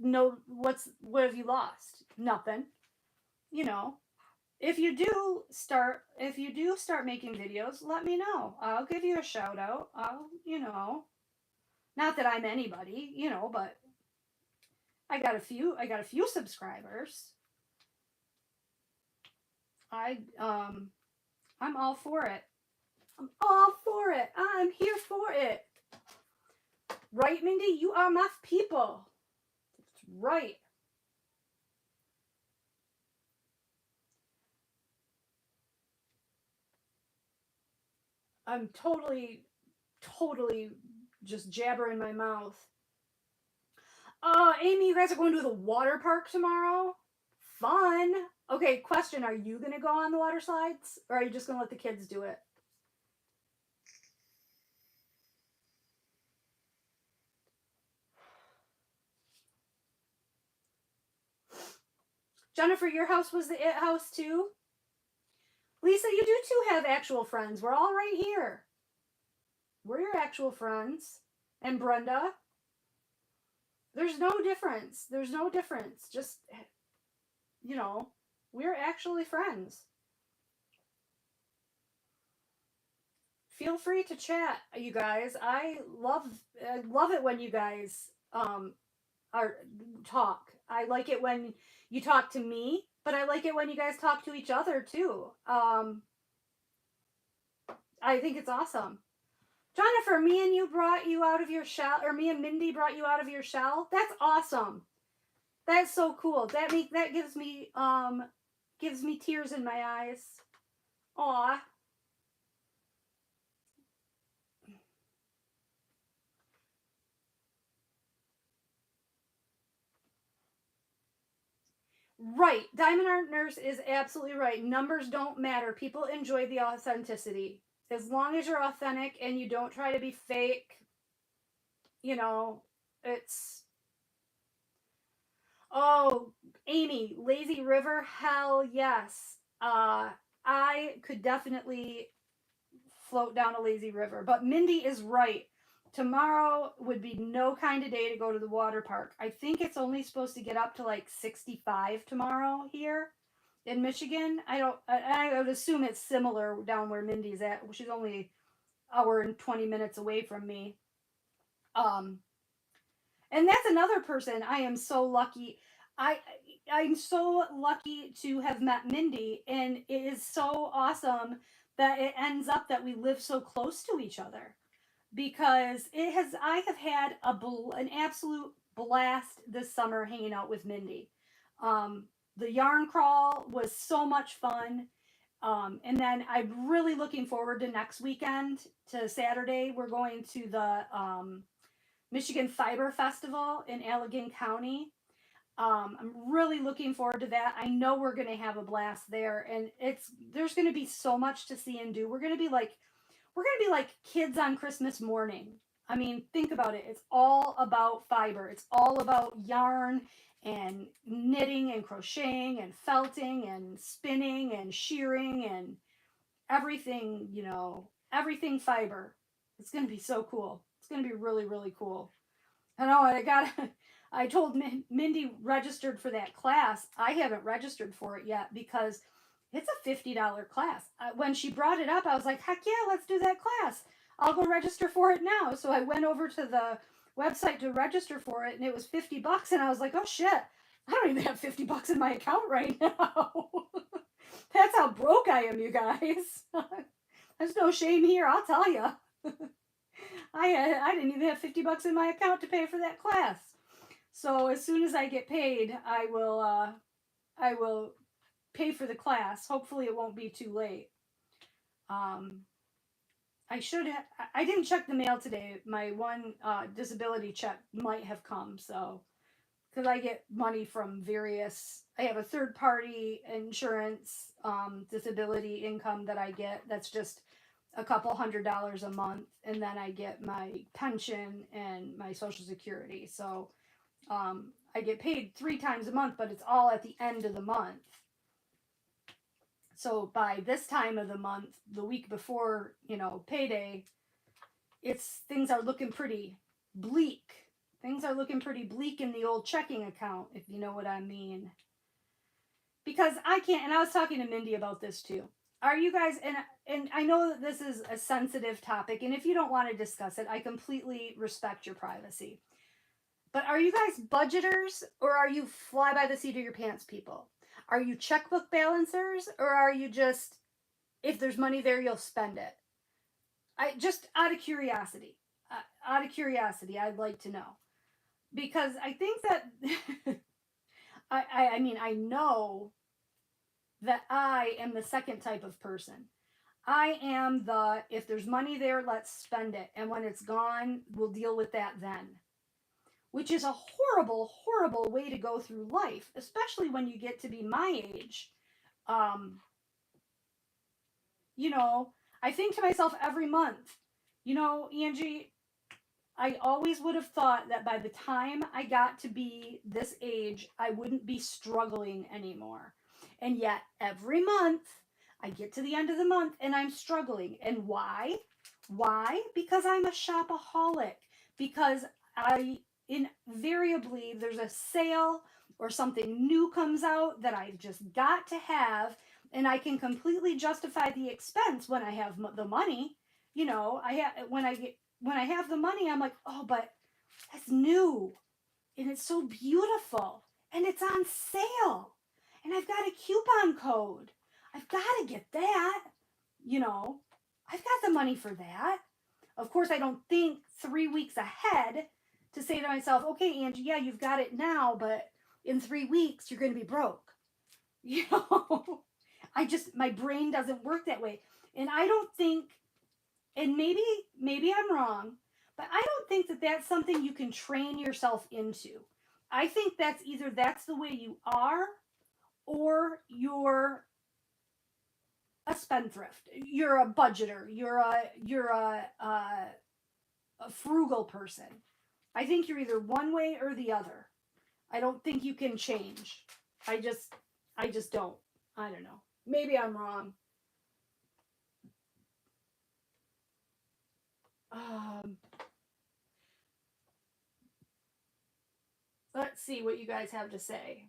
No, what have you lost? Nothing. You know, if you do start making videos, let me know. I'll give you a shout out. You know, not that I'm anybody, you know, but I got a few subscribers. I'm all for it. I'm all for it. I'm here for it. Right, Mindy? You are my people. That's right. I'm totally just jabbering my mouth. Amy, you guys are going to the water park tomorrow? Fun. Okay, question. Are you going to go on the water slides? Or are you just going to let the kids do it? Jennifer, your house was the it house too? Lisa, you do too have actual friends. We're all right here. We're your actual friends. And Brenda, there's no difference. There's no difference. Just, you know, we're actually friends. Feel free to chat, you guys. I love it when you guys are talk. I like it when you talk to me, but I like it when you guys talk to each other too. I think it's awesome. Jennifer, me and you brought you out of your shell, or me and Mindy brought you out of your shell. That's awesome. That's so cool. That gives me tears in my eyes. Aw. Right. Diamond Art Nurse is absolutely right. Numbers don't matter. People enjoy the authenticity. As long as you're authentic and you don't try to be fake, you know, it's. Oh, Amy, Lazy River, hell yes. I could definitely float down a lazy river. But Mindy is right. Tomorrow would be no kind of day to go to the water park. I think it's only supposed to get up to like 65 tomorrow here in Michigan. I would assume it's similar down where Mindy's at. She's only hour and 20 minutes away from me. Um and that's another person I am so lucky. I I'm so lucky to have met Mindy, and it is so awesome that it ends up that we live so close to each other, because it has I have had an absolute blast this summer hanging out with Mindy. The yarn crawl was so much fun. And then I'm really looking forward to next weekend, to Saturday. We're going to the Michigan Fiber Festival in Allegan County. I'm really looking forward to that. I know we're going to have a blast there, and there's going to be so much to see and do. We're going to be like kids on Christmas morning. I mean, think about it. It's all about fiber. It's all about yarn and knitting and crocheting and felting and spinning and shearing and everything, everything fiber. It's going to be so cool. It's going to be really, really cool. I know. I told Mindy registered for that class. I haven't registered for it yet because it's a $50 class. When she brought it up, I was like, heck yeah, let's do that class. I'll go register for it now. So I went over to the website to register for it, and it was $50. And I was like, oh shit, I don't even have $50 in my account right now. That's how broke I am, you guys. There's no shame here, I'll tell you. I didn't even have $50 in my account to pay for that class. So as soon as I get paid, I will pay for the class. Hopefully it won't be too late. I didn't check the mail today. My one disability check might have come, so because I get money from I have a third party insurance disability income that I get. That's just a couple $100 a month, and then I get my pension and my Social Security. So I get paid 3 times a month, but it's all at the end of the month. So by this time of the month, the week before, payday, things are looking pretty bleak. Things are looking pretty bleak in the old checking account, if you know what I mean. Because I can't, and I was talking to Mindy about this too. Are you guys, and I know that this is a sensitive topic, and if you don't want to discuss it, I completely respect your privacy. But are you guys budgeters, or are you fly by the seat of your pants people? Are you checkbook balancers, or are you just, if there's money there, you'll spend it? Just out of curiosity, I'd like to know, because I think that I know that I am the second type of person. I am if there's money there, let's spend it, and when it's gone, we'll deal with that then. Which is a horrible, horrible way to go through life, especially when you get to be my age. I think to myself every month, Angie, I always would have thought that by the time I got to be this age, I wouldn't be struggling anymore. And yet, every month, I get to the end of the month and I'm struggling. And why? Why? Because I'm a shopaholic. Because I invariably, there's a sale or something new comes out that I've just got to have. And I can completely justify the expense when I have the money. You know, I have when I have the money, I'm like, oh, but that's new and it's so beautiful and it's on sale and I've got a coupon code. I've got to get that. You know, I've got the money for that. Of course, I don't think 3 weeks ahead to say to myself, okay, Angie, yeah, you've got it now, but in 3 weeks, you're going to be broke. You know, my brain doesn't work that way. And I don't think, and maybe I'm wrong, but I don't think that that's something you can train yourself into. I think that's either that's the way you are or you're a spendthrift. You're a budgeter. You're a frugal person. I think you're either one way or the other. I don't think you can change. I just don't. I don't know. Maybe I'm wrong. Um, let's see what you guys have to say.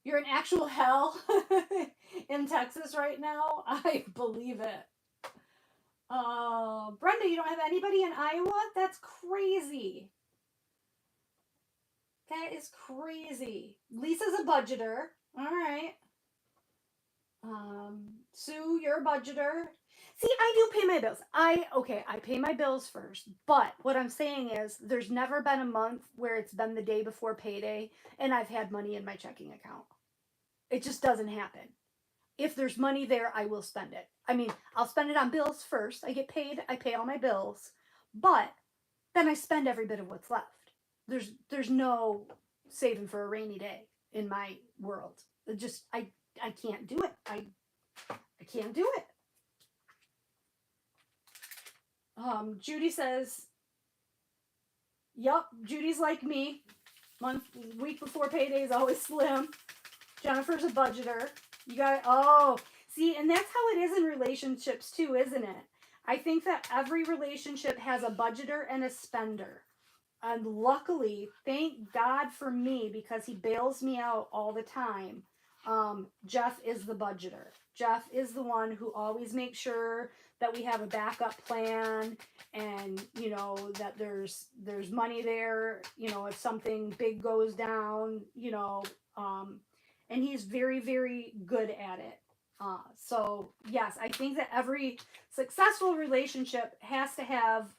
You're in actual hell in Texas right now. I believe it. Brenda, you don't have anybody in Iowa? That's crazy. That is crazy. Lisa's a budgeter. All right. Sue, you're a budgeter. See, I do pay my bills. I pay my bills first. But what I'm saying is there's never been a month where it's been the day before payday and I've had money in my checking account. It just doesn't happen. If there's money there, I will spend it. I mean, I'll spend it on bills first. I get paid, I pay all my bills, but then I spend every bit of what's left. There's no saving for a rainy day in my world. It just I can't do it. I can't do it. Judy says, "Yup, Judy's like me. Week before payday is always slim." Jennifer's a budgeter. You got it. Oh, see, and that's how it is in relationships too, isn't it? I think that every relationship has a budgeter and a spender. And luckily, thank God for me, because he bails me out all the time. Jeff is the budgeter. Jeff is the one who always makes sure that we have a backup plan, and you know that there's money there. You know, if something big goes down, you know, and he's very, very good at it. So yes, I think that every successful relationship has to have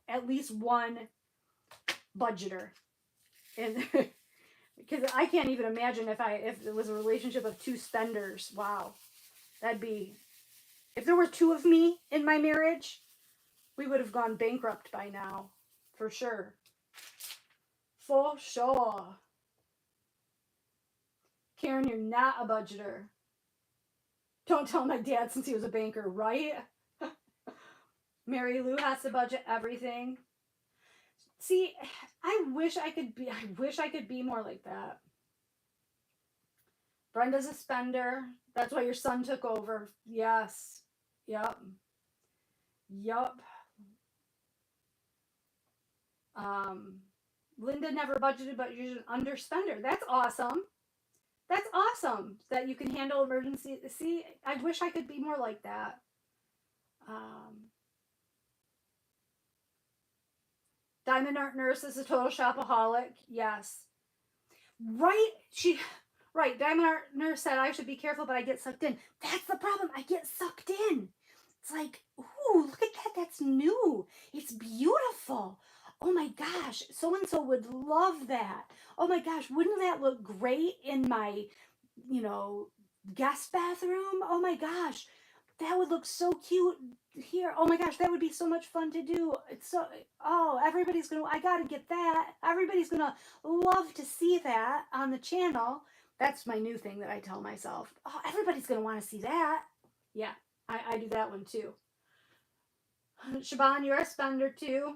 at least one budgeter, and because I can't even imagine if it was a relationship of two spenders. Wow, that'd be, if there were two of me in my marriage, we would have gone bankrupt by now, for sure. For sure. Karen, you're not a budgeter. Don't tell my dad since he was a banker, right? Mary Lou has to budget everything. See, I wish I could be more like that. Brenda's a spender. That's why your son took over. Yes. Yep. Linda never budgeted, but you're an underspender. That's awesome. That's awesome that you can handle emergency. See, I wish I could be more like that. Diamond Art Nurse is a total shopaholic. Yes. Right. Diamond Art Nurse said I should be careful, but I get sucked in. That's the problem. I get sucked in. It's like, ooh, look at that. That's new. It's beautiful. Oh my gosh, so-and-so would love that. Oh my gosh, wouldn't that look great in my, guest bathroom? Oh my gosh, that would look so cute here. Oh my gosh, that would be so much fun to do. I gotta get that. Everybody's gonna love to see that on the channel. That's my new thing that I tell myself. Oh, everybody's gonna want to see that. Yeah, I do that one too. Siobhan, you're a spender too.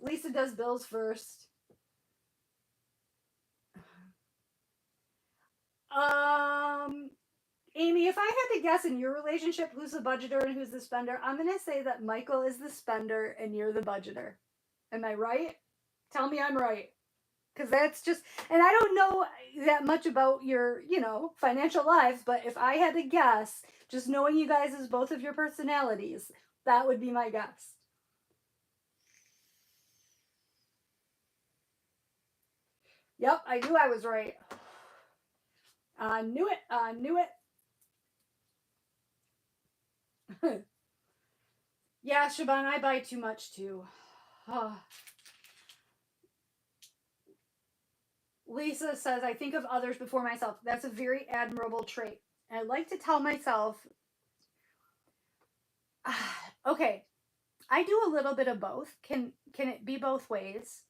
Lisa does bills first. Um, Amy, if I had to guess in your relationship who's the budgeter and who's the spender, I'm going to say that Michael is the spender and you're the budgeter. Am I right? Tell me I'm right. Because that's just, and I don't know that much about your, financial lives, but if I had to guess, just knowing you guys as both of your personalities, that would be my guess. Yep, I knew I was right. I knew it. I knew it. Yeah, Shaban, I buy too much too. Lisa says, I think of others before myself. That's a very admirable trait. And I like to tell myself, okay, I do a little bit of both. Can it be both ways?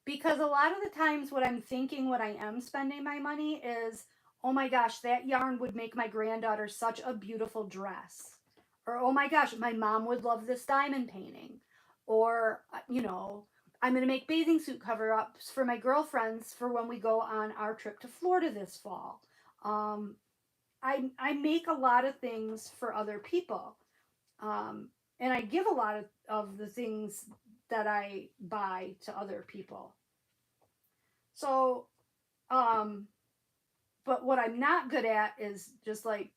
Because a lot of the times what I'm thinking when I am spending my money is, oh my gosh, that yarn would make my granddaughter such a beautiful dress. Or oh my gosh, my mom would love this diamond painting. Or I'm going to make bathing suit cover ups for my girlfriends for when we go on our trip to Florida this fall. Um, I make a lot of things for other people. Um, and I give a lot of the things that I buy to other people. So, um, but what I'm not good at is just like,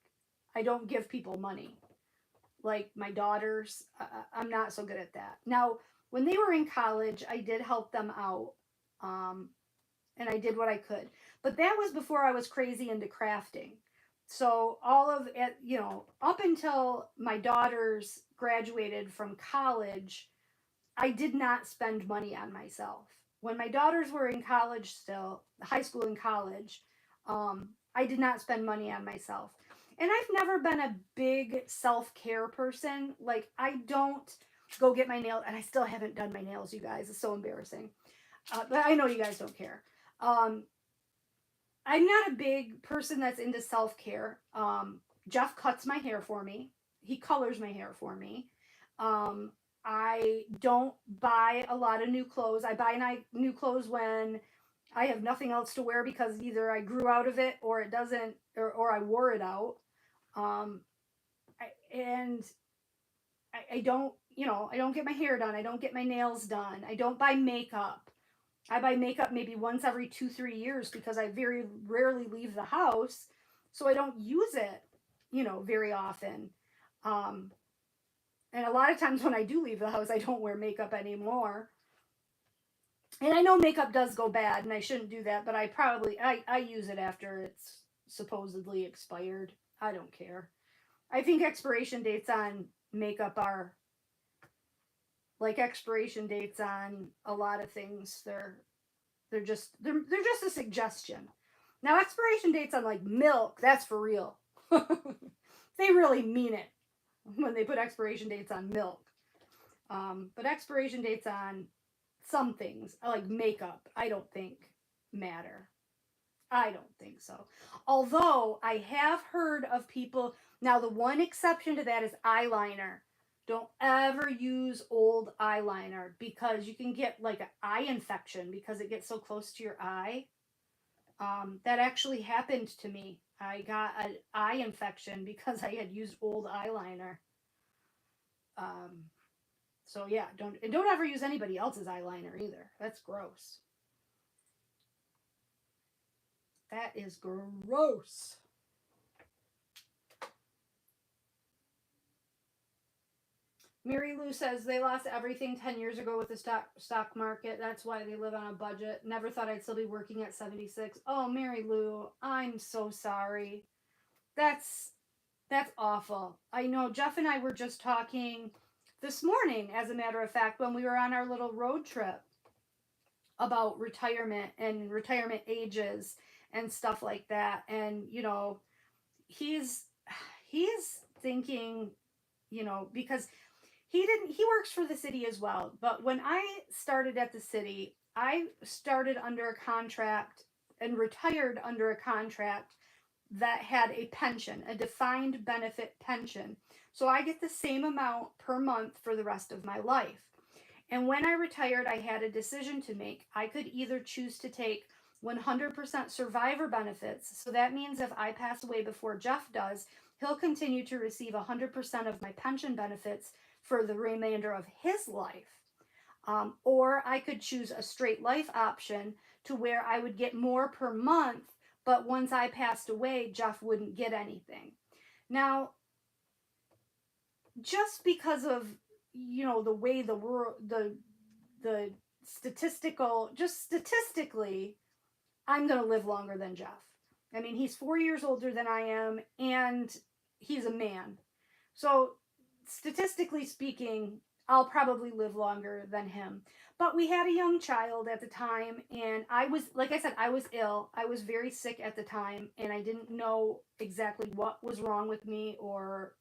I don't give people money. Like my daughters, I'm not so good at that. Now, when they were in college, I did help them out. Um, and I did what I could. But that was before I was crazy into crafting. So all of it, up until my daughters graduated from college, I did not spend money on myself. When my daughters were in college still, high school and college, I did not spend money on myself. And I've never been a big self care person. Like, I don't go get my nails, and I still haven't done my nails, you guys. It's so embarrassing. But I know you guys don't care. Um, I'm not a big person that's into self care. Jeff cuts my hair for me. He colors my hair for me. Um, I don't buy a lot of new clothes. I buy new clothes when I have nothing else to wear because either I grew out of it or it doesn't, or I wore it out. Um, and I don't, I don't get my hair done. I don't get my nails done. I don't buy makeup. I buy makeup maybe once every 2-3 years because I very rarely leave the house, so I don't use it, very often. Um, and a lot of times when I do leave the house, I don't wear makeup anymore. And I know makeup does go bad, and I shouldn't do that, but I use it after it's supposedly expired. I don't care. I think expiration dates on makeup are like expiration dates on a lot of things. They're just a suggestion. Now expiration dates on like milk, that's for real. They really mean it when they put expiration dates on milk. But expiration dates on some things like makeup, I don't think matter. I don't think so. Although I have heard of people, now the one exception to that is eyeliner. Don't ever use old eyeliner because you can get like an eye infection because it gets so close to your eye. That actually happened to me. I got an eye infection because I had used old eyeliner. Um, so yeah, don't ever use anybody else's eyeliner either. That's gross. That is gross. Mary Lou says they lost everything 10 years ago with the stock market. That's why they live on a budget. Never thought I'd still be working at 76. Oh, Mary Lou, I'm so sorry. That's that's awful. I know Jeff and I were just talking this morning, as a matter of fact, when we were on our little road trip about retirement and retirement ages and stuff like that. And he's he's thinking, because he works for the city as well. But when I started at the city, I started under a contract and retired under a contract that had a pension, a defined benefit pension. So I get the same amount per month for the rest of my life. And when I retired, I had a decision to make. I could either choose to take 100% survivor benefits. So that means if I pass away before Jeff does, he'll continue to receive 100% of my pension benefits for the remainder of his life. Or I could choose a straight life option to where I would get more per month, but once I passed away, Jeff wouldn't get anything. Now, just because of the way the world, the statistical, just statistically, I'm going to live longer than Jeff. I mean, he's 4 years older than I am, and he's a man. So, statistically speaking, I'll probably live longer than him. But we had a young child at the time, and I was, like I said, I was ill. I was very sick at the time, and I didn't know exactly what was wrong with me, or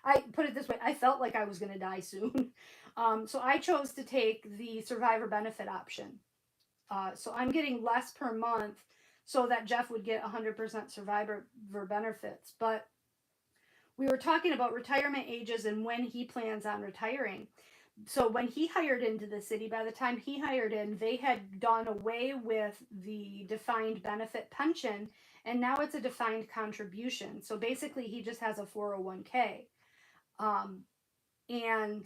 I put it this way, I felt like I was going to die soon. So I chose to take the survivor benefit option. So I'm getting less per month so that Jeff would get 100% survivor benefits. But we were talking about retirement ages and when he plans on retiring. So when he hired into the city, by the time he hired in, they had done away with the defined benefit pension, and now it's a defined contribution. So basically, he just has a 401k. And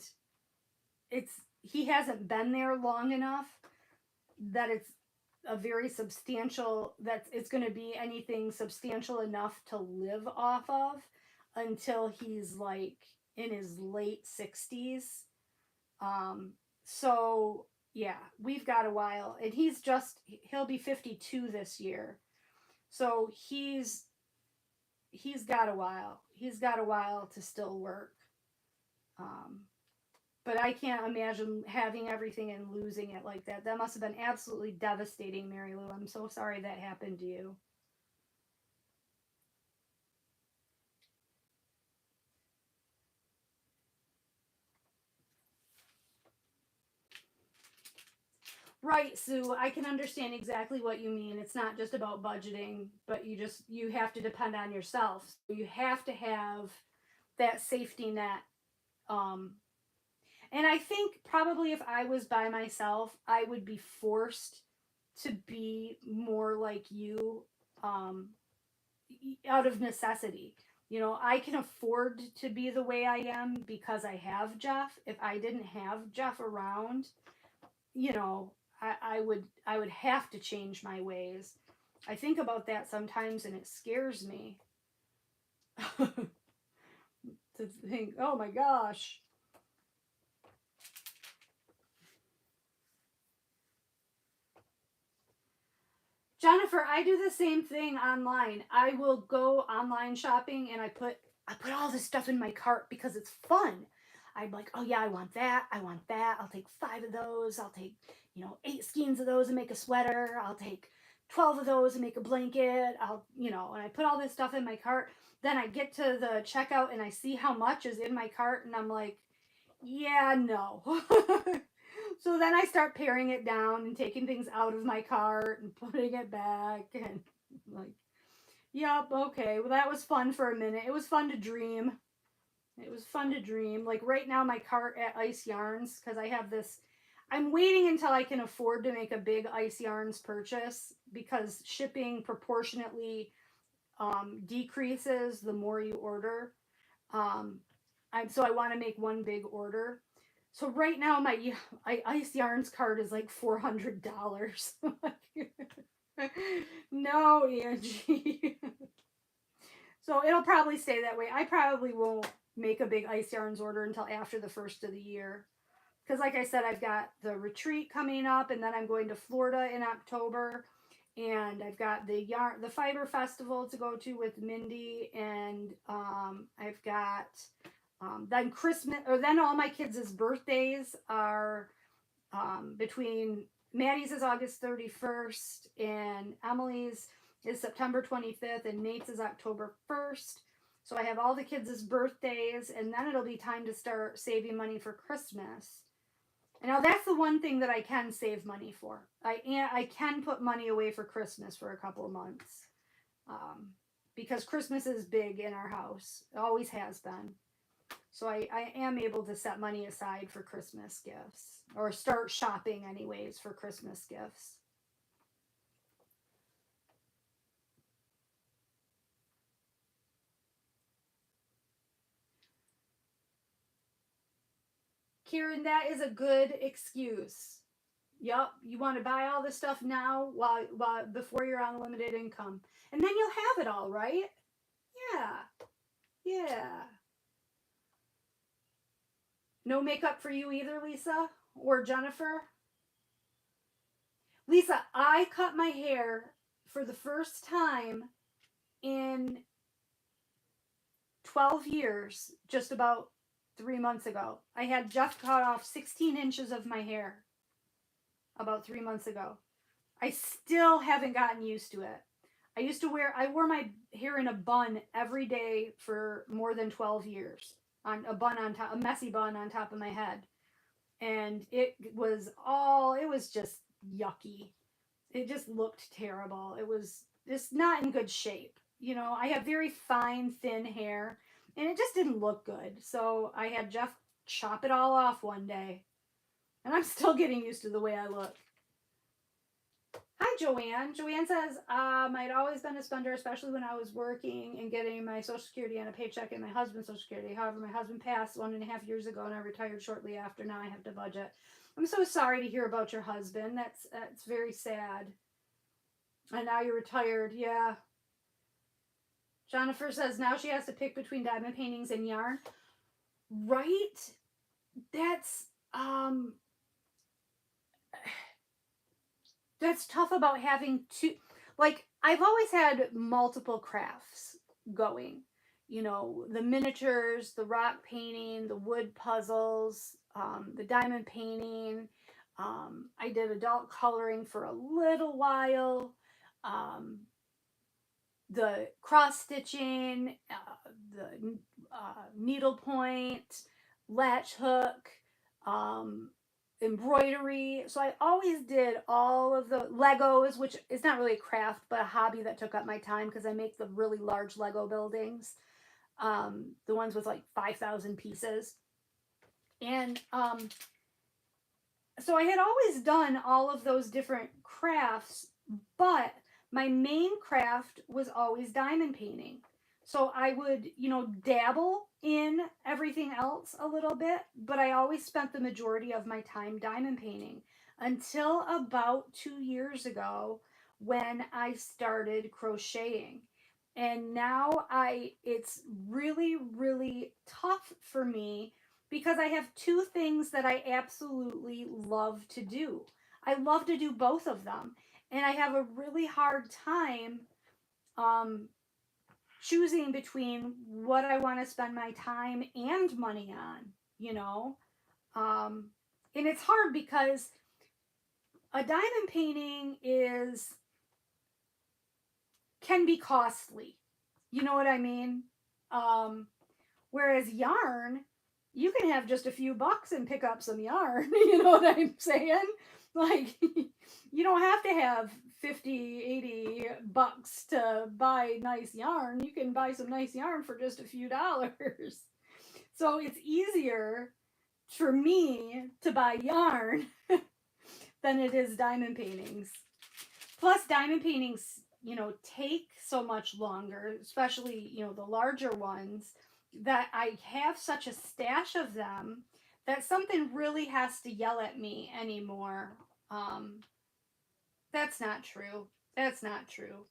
he hasn't been there long enough that it's a very substantial, that it's going to be anything substantial enough to live off of until he's like in his late 60s. So yeah, we've got a while, and he'll be 52 this year. So he's got a while. He's got a while to still work. But I can't imagine having everything and losing it like that. That must have been absolutely devastating, Mary Lou. I'm so sorry that happened to you. Right, Sue. I can understand exactly what you mean. It's not just about budgeting, but you have to depend on yourself. So you have to have that safety net. Um, and I think probably if I was by myself, I would be forced to be more like you, um, out of necessity. I can afford to be the way I am because I have Jeff. If I didn't have Jeff around, you know, I would have to change my ways. I think about that sometimes and it scares me to think, oh my gosh. Jennifer, I do the same thing online. I will go online shopping and I put all this stuff in my cart because it's fun. I'm like, oh yeah, I want that. I want that. I'll take 5 of those. I'll take, 8 skeins of those and make a sweater. I'll take 12 of those and make a blanket. And I put all this stuff in my cart. Then I get to the checkout and I see how much is in my cart and I'm like, yeah, no. So then I start paring it down and taking things out of my cart and putting it back and like, yep, okay. Well, that was fun for a minute. It was fun to dream. It was fun to dream. Like right now, my cart at Ice Yarns, because I have this, I'm waiting until I can afford to make a big Ice Yarns purchase because shipping proportionately decreases the more you order. So I want to make one big order. So right now my Ice Yarns cart is like $400. No, Angie. So it'll probably stay that way. I probably won't make a big Ice Yarns order until after the first of the year. Because like I said, I've got the retreat coming up, and then I'm going to Florida in October, and I've got the fiber festival to go to with Mindy, and I've got then Christmas, or then all my kids' birthdays are between Maddie's is August 31st, and Emily's is September 25th, and Nate's is October 1st. So I have all the kids' birthdays, and then it'll be time to start saving money for Christmas. And now that's the one thing that I can save money for. I can put money away for Christmas for a couple of months. because Christmas is big in our house. It always has been. So I am able to set money aside for Christmas gifts, or start shopping anyways for Christmas gifts. Kieran, that is a good excuse. Yup, you want to buy all this stuff now while before you're on limited income. And then you'll have it all, right? Yeah. Yeah. No makeup for you either, Lisa or Jennifer? Lisa, I cut my hair for the first time in 12 years just about 3 months ago. I had Jeff cut off 16 inches of my hair about 3 months ago. I still haven't gotten used to it. I wore my hair in a bun every day for more than 12 years. On a bun on top, a messy bun on top of my head. And it was just yucky. It just looked terrible. It was just not in good shape. You know, I have very fine, thin hair, and it just didn't look good. So I had Jeff chop it all off one day. And I'm still getting used to the way I look. Hi, Joanne. Joanne says, I'd always been a spender, especially when I was working and getting my Social Security and a paycheck and my husband's Social Security. However, my husband passed 1.5 years ago and I retired shortly after. Now I have to budget. I'm so sorry to hear about your husband. That's very sad. And now you're retired. Yeah. Jennifer says now she has to pick between diamond paintings and yarn. Right? That's tough about having two. Like, I've always had multiple crafts going. You know, the miniatures, the rock painting, the wood puzzles, the diamond painting. I did adult coloring for a little while. The cross stitching, the needlepoint, latch hook, embroidery. So I always did all of the Legos, which is not really a craft, but a hobby that took up my time because I make the really large Lego buildings, the ones with like 5,000 pieces. And so I had always done all of those different crafts, but my main craft was always diamond painting. So I would, dabble in everything else a little bit, but I always spent the majority of my time diamond painting until about 2 years ago when I started crocheting. And now it's really, really tough for me because I have two things that I absolutely love to do. I love to do both of them. And I have a really hard time choosing between what I want to spend my time and money on. And it's hard because a diamond painting can be costly. You know what I mean? Whereas yarn, you can have just a few bucks and pick up some yarn. You know what I'm saying? Like, you don't have to have 50, 80 bucks to buy nice yarn. You can buy some nice yarn for just a few dollars. So it's easier for me to buy yarn than it is diamond paintings. Plus, diamond paintings, take so much longer, especially, the larger ones, that I have such a stash of them that something really has to yell at me anymore. That's not true. That's not true.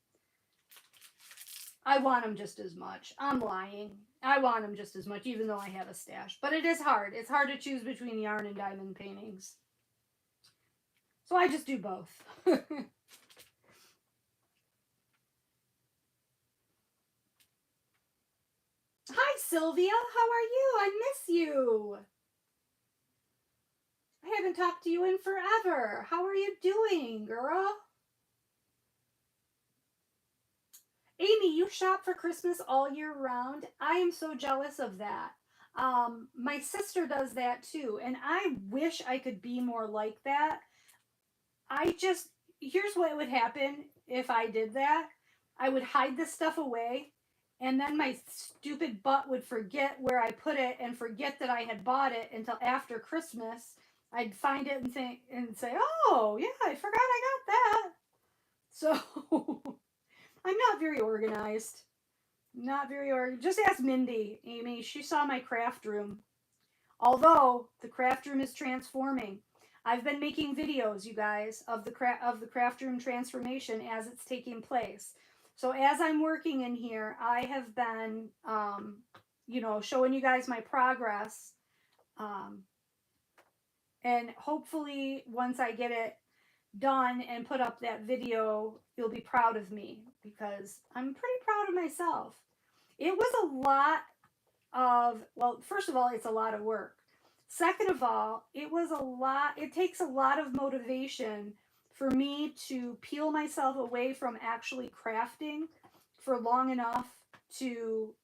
I want them just as much. I'm lying. I want them just as much, even though I have a stash. But it is hard. It's hard to choose between yarn and diamond paintings. So I just do both. Hi, Sylvia. How are you? I miss you. I haven't talked to you in forever. How are you doing, girl? Amy, you shop for Christmas all year round. I am so jealous of that. My sister does that too, and I wish I could be more like that. Here's what would happen if I did that. I would hide this stuff away And then my stupid butt would forget where I put it and forget that I had bought it until after Christmas. I'd find it and think and say, "Oh, yeah, I forgot I got that." So I'm not very organized. Not very organized. Just ask Mindy, Amy. She saw my craft room. Although the craft room is transforming. I've been making videos, you guys, of the craft room transformation as it's taking place. So as I'm working in here, I have been, showing you guys my progress. Um, and hopefully, once I get it done and put up that video, you'll be proud of me because I'm pretty proud of myself. It was a lot well, first of all, it's a lot of work. Second of all, it takes a lot of motivation for me to peel myself away from actually crafting for long enough to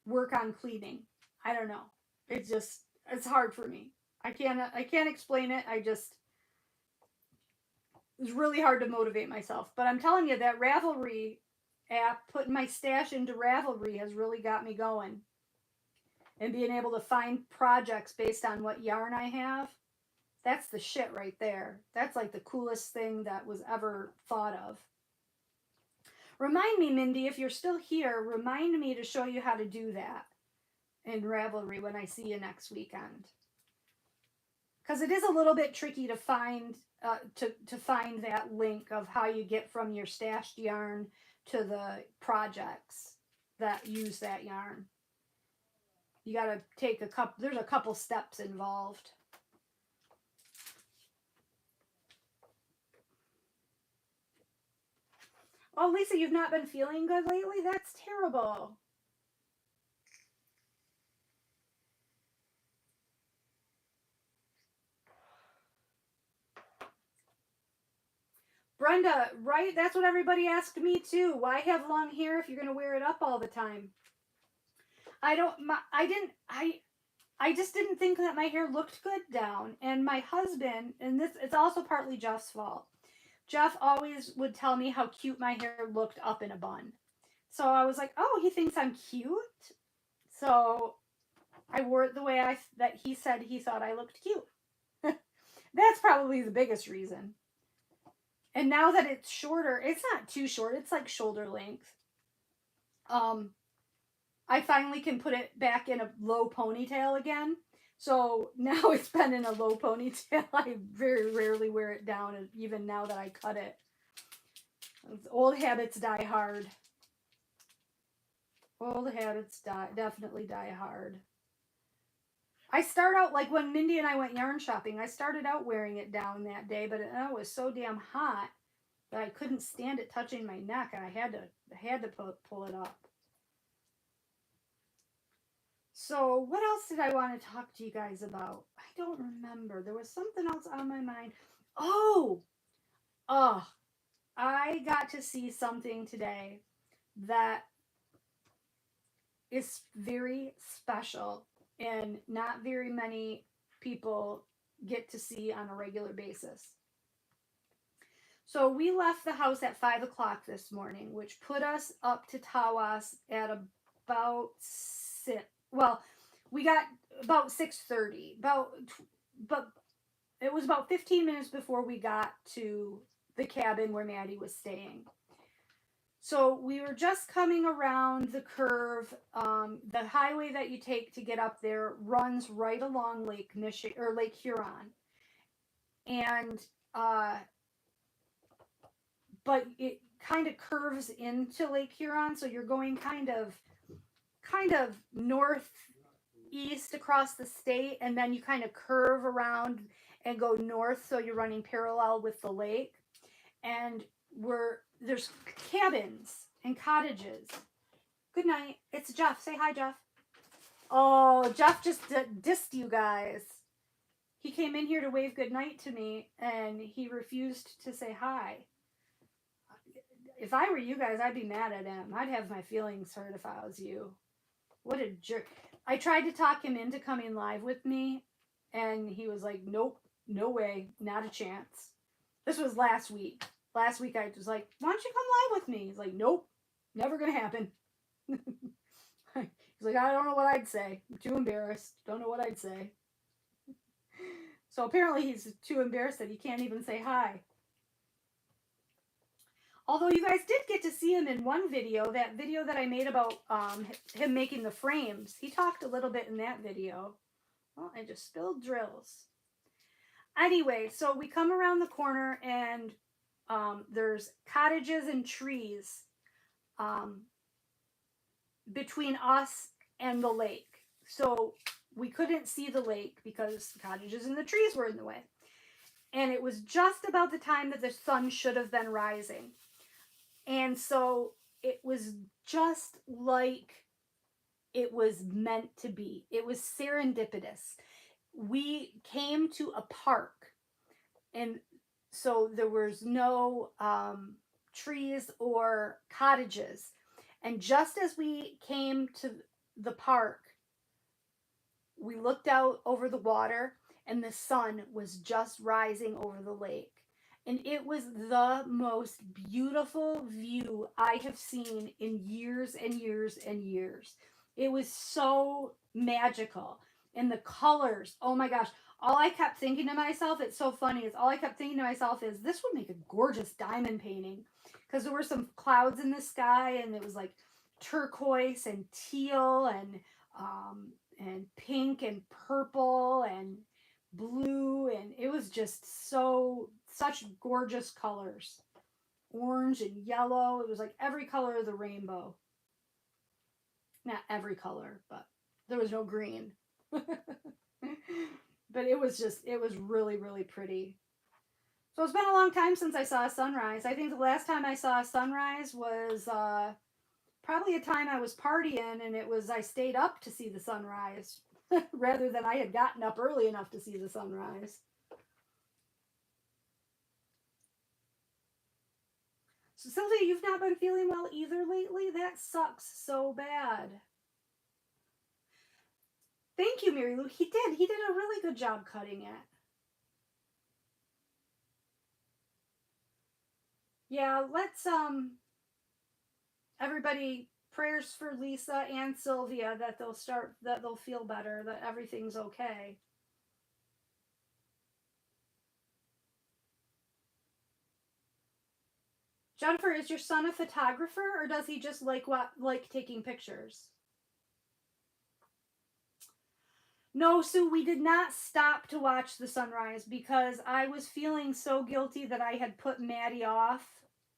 work on cleaning. I don't know. It's hard for me. I can't explain it. It's really hard to motivate myself. But I'm telling you, that Ravelry app, putting my stash into Ravelry, has really got me going. And being able to find projects based on what yarn I have, that's the shit right there. That's like the coolest thing that was ever thought of. Remind me, Mindy, if you're still here, remind me to show you how to do that in Ravelry when I see you next weekend. Because it is a little bit tricky to find to find that link of how you get from your stashed yarn to the projects that use that yarn. You got to take there's a couple steps involved. Oh, Lisa, you've not been feeling good lately? That's terrible. Brenda, right? That's what everybody asked me too. Why have long hair if you're going to wear it up all the time? I just didn't think that my hair looked good down. And my husband, and it's also partly Jeff's fault. Jeff always would tell me how cute my hair looked up in a bun. So I was like, oh, he thinks I'm cute. So I wore it the way that he said he thought I looked cute. That's probably the biggest reason. And now that it's shorter, it's not too short. It's like shoulder length. I finally can put it back in a low ponytail again. So now it's been in a low ponytail. I very rarely wear it down, even now that I cut it. Old habits die hard. Old habits definitely die hard. I start out, like when Mindy and I went yarn shopping, I started out wearing it down that day, but it was so damn hot that I couldn't stand it touching my neck, and I had to pull it up. So what else did I want to talk to you guys about? I don't remember. There was something else on my mind. I got to see something today that is very special and not very many people get to see on a regular basis. So we left the house at 5 o'clock this morning, which put us up to Tawas at about 6. Well, we got about 6:30. But it was about 15 minutes before we got to the cabin where Maddie was staying. So we were just coming around the curve. The highway that you take to get up there runs right along Lake Huron, and but it kind of curves into Lake Huron, so you're going kind of northeast across the state, and then you kind of curve around and go north, so you're running parallel with the lake, and there's cabins and cottages. Good night. It's Jeff. Say hi, Jeff. Oh, Jeff just dissed you guys. He came in here to wave goodnight to me, and he refused to say hi. If I were you guys, I'd be mad at him. I'd have my feelings hurt if I was you. What a jerk. I tried to talk him into coming live with me, and he was like, nope, no way, not a chance. This was last week. Last week I was like, why don't you come live with me? He's like, nope, never gonna happen. He's like, I don't know what I'd say. I'm too embarrassed. Don't know what I'd say. So apparently he's too embarrassed that he can't even say hi. Although you guys did get to see him in one video, that video that I made about him making the frames. He talked a little bit in that video. Oh, I just spilled drills. Anyway, so we come around the corner and there's cottages and trees between us and the lake. So we couldn't see the lake because the cottages and the trees were in the way. And it was just about the time that the sun should have been rising. And so it was just like it was meant to be. It was serendipitous. We came to a park, and so there was no trees or cottages. And just as we came to the park, we looked out over the water, and the sun was just rising over the lake. And it was the most beautiful view I have seen in years and years and years. It was so magical. And the colors, oh my gosh. All I kept thinking to myself, it's so funny, is all I kept thinking to myself is this would make a gorgeous diamond painting. Because there were some clouds in the sky, and it was like turquoise and teal and pink and purple and blue, and it was just such gorgeous colors. Orange and yellow. It was like every color of the rainbow. Not every color, but there was no green. But it was really, really pretty. So it's been a long time since I saw a sunrise. I think the last time I saw a sunrise was probably a time I was partying, and I stayed up to see the sunrise rather than I had gotten up early enough to see the sunrise. So Sylvia, you've not been feeling well either lately? That sucks so bad. Thank you, Mary Lou. He did a really good job cutting it. Yeah, let's everybody, prayers for Lisa and Sylvia that they'll feel better, that everything's okay. Jennifer, is your son a photographer, or does he just like taking pictures? No, Sue, we did not stop to watch the sunrise because I was feeling so guilty that I had put Maddie off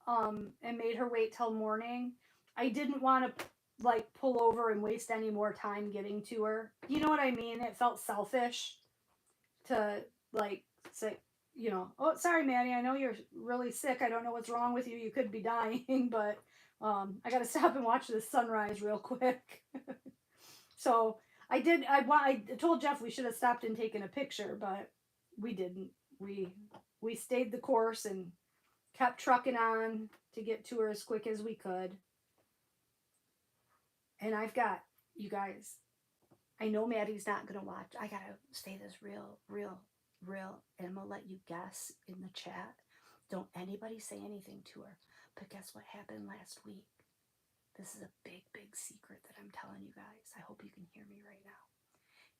and made her wait till morning. I didn't want to pull over and waste any more time getting to her. You know what I mean? It felt selfish to say, oh, sorry, Maddie, I know you're really sick. I don't know what's wrong with you. You could be dying, but I got to stop and watch this sunrise real quick. So I did. I told Jeff we should have stopped and taken a picture, but we didn't. We stayed the course and kept trucking on to get to her as quick as we could. And I've got, you guys, I know Maddie's not going to watch. I got to say this real, and I'm going to let you guess in the chat. Don't anybody say anything to her. But guess what happened last week? This is a big, big secret that I'm telling you guys. I hope you can hear me right now.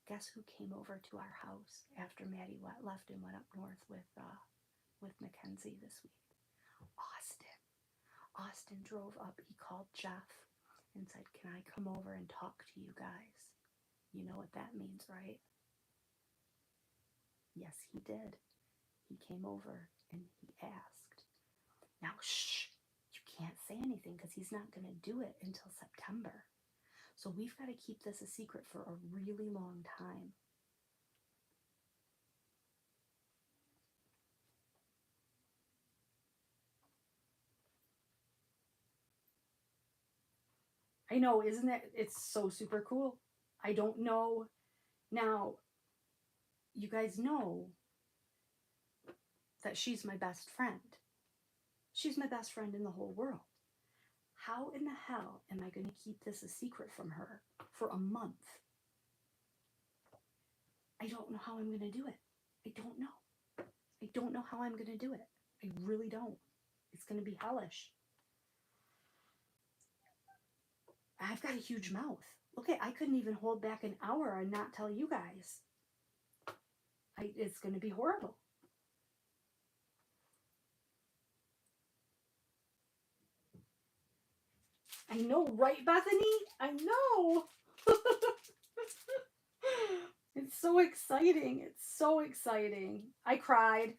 Guess who came over to our house after Maddie left and went up north with Mackenzie this week? Austin drove up. He called Jeff and said, "Can I come over and talk to you guys?" You know what that means, right? Yes, he did. He came over and he asked. Now, shh, you can't say anything because he's not going to do it until September. So we've got to keep this a secret for a really long time. I know, isn't it? It's so super cool. I don't know. Now, you guys know that she's my best friend. She's my best friend in the whole world. How in the hell am I going to keep this a secret from her for a month? I don't know how I'm going to do it. I don't know. I don't know how I'm going to do it. I really don't. It's going to be hellish. I've got a huge mouth. Look at, I couldn't even hold back an hour and not tell you guys. It's going to be horrible. I know, right, Bethany? I know. It's so exciting. It's so exciting. I cried.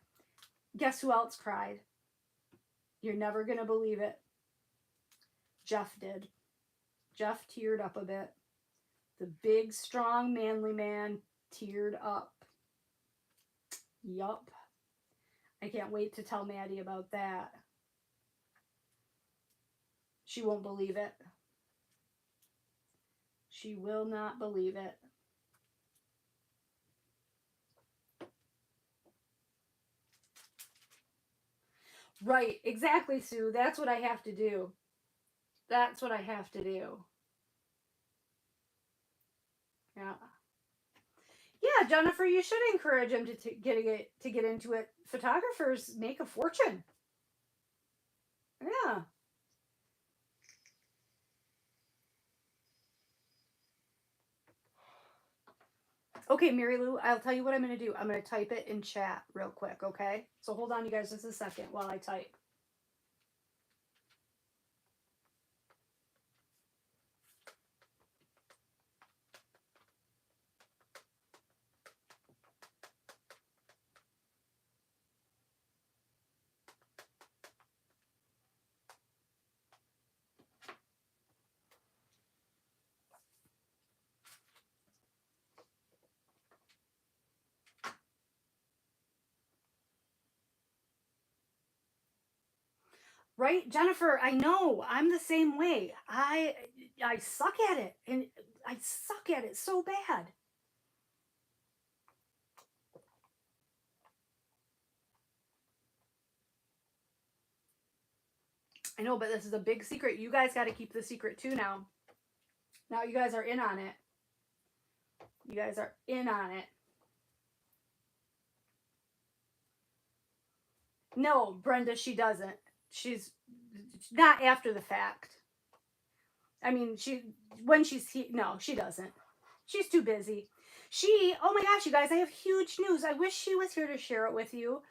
Guess who else cried? You're never going to believe it. Jeff did. Jeff teared up a bit. The big, strong, manly man teared up. Yup. I can't wait to tell Maddie about that. She won't believe it. She will not believe it. Right, exactly, Sue. That's what I have to do. That's what I have to do. Yeah. Yeah, Jennifer, you should encourage him to get into it. Photographers make a fortune. Yeah. Okay, Mary Lou, I'll tell you what I'm going to do. I'm going to type it in chat real quick, okay? So hold on, you guys, just a second while I type. Right, Jennifer, I know. I'm the same way. I suck at it, and I suck at it so bad. I know, but this is a big secret. You guys got to keep the secret too now. Now you guys are in on it. You guys are in on it. No, Brenda, she doesn't. She's not after the fact. I mean, no, she doesn't. She's too busy. Oh my gosh, you guys, I have huge news. I wish she was here to share it with you.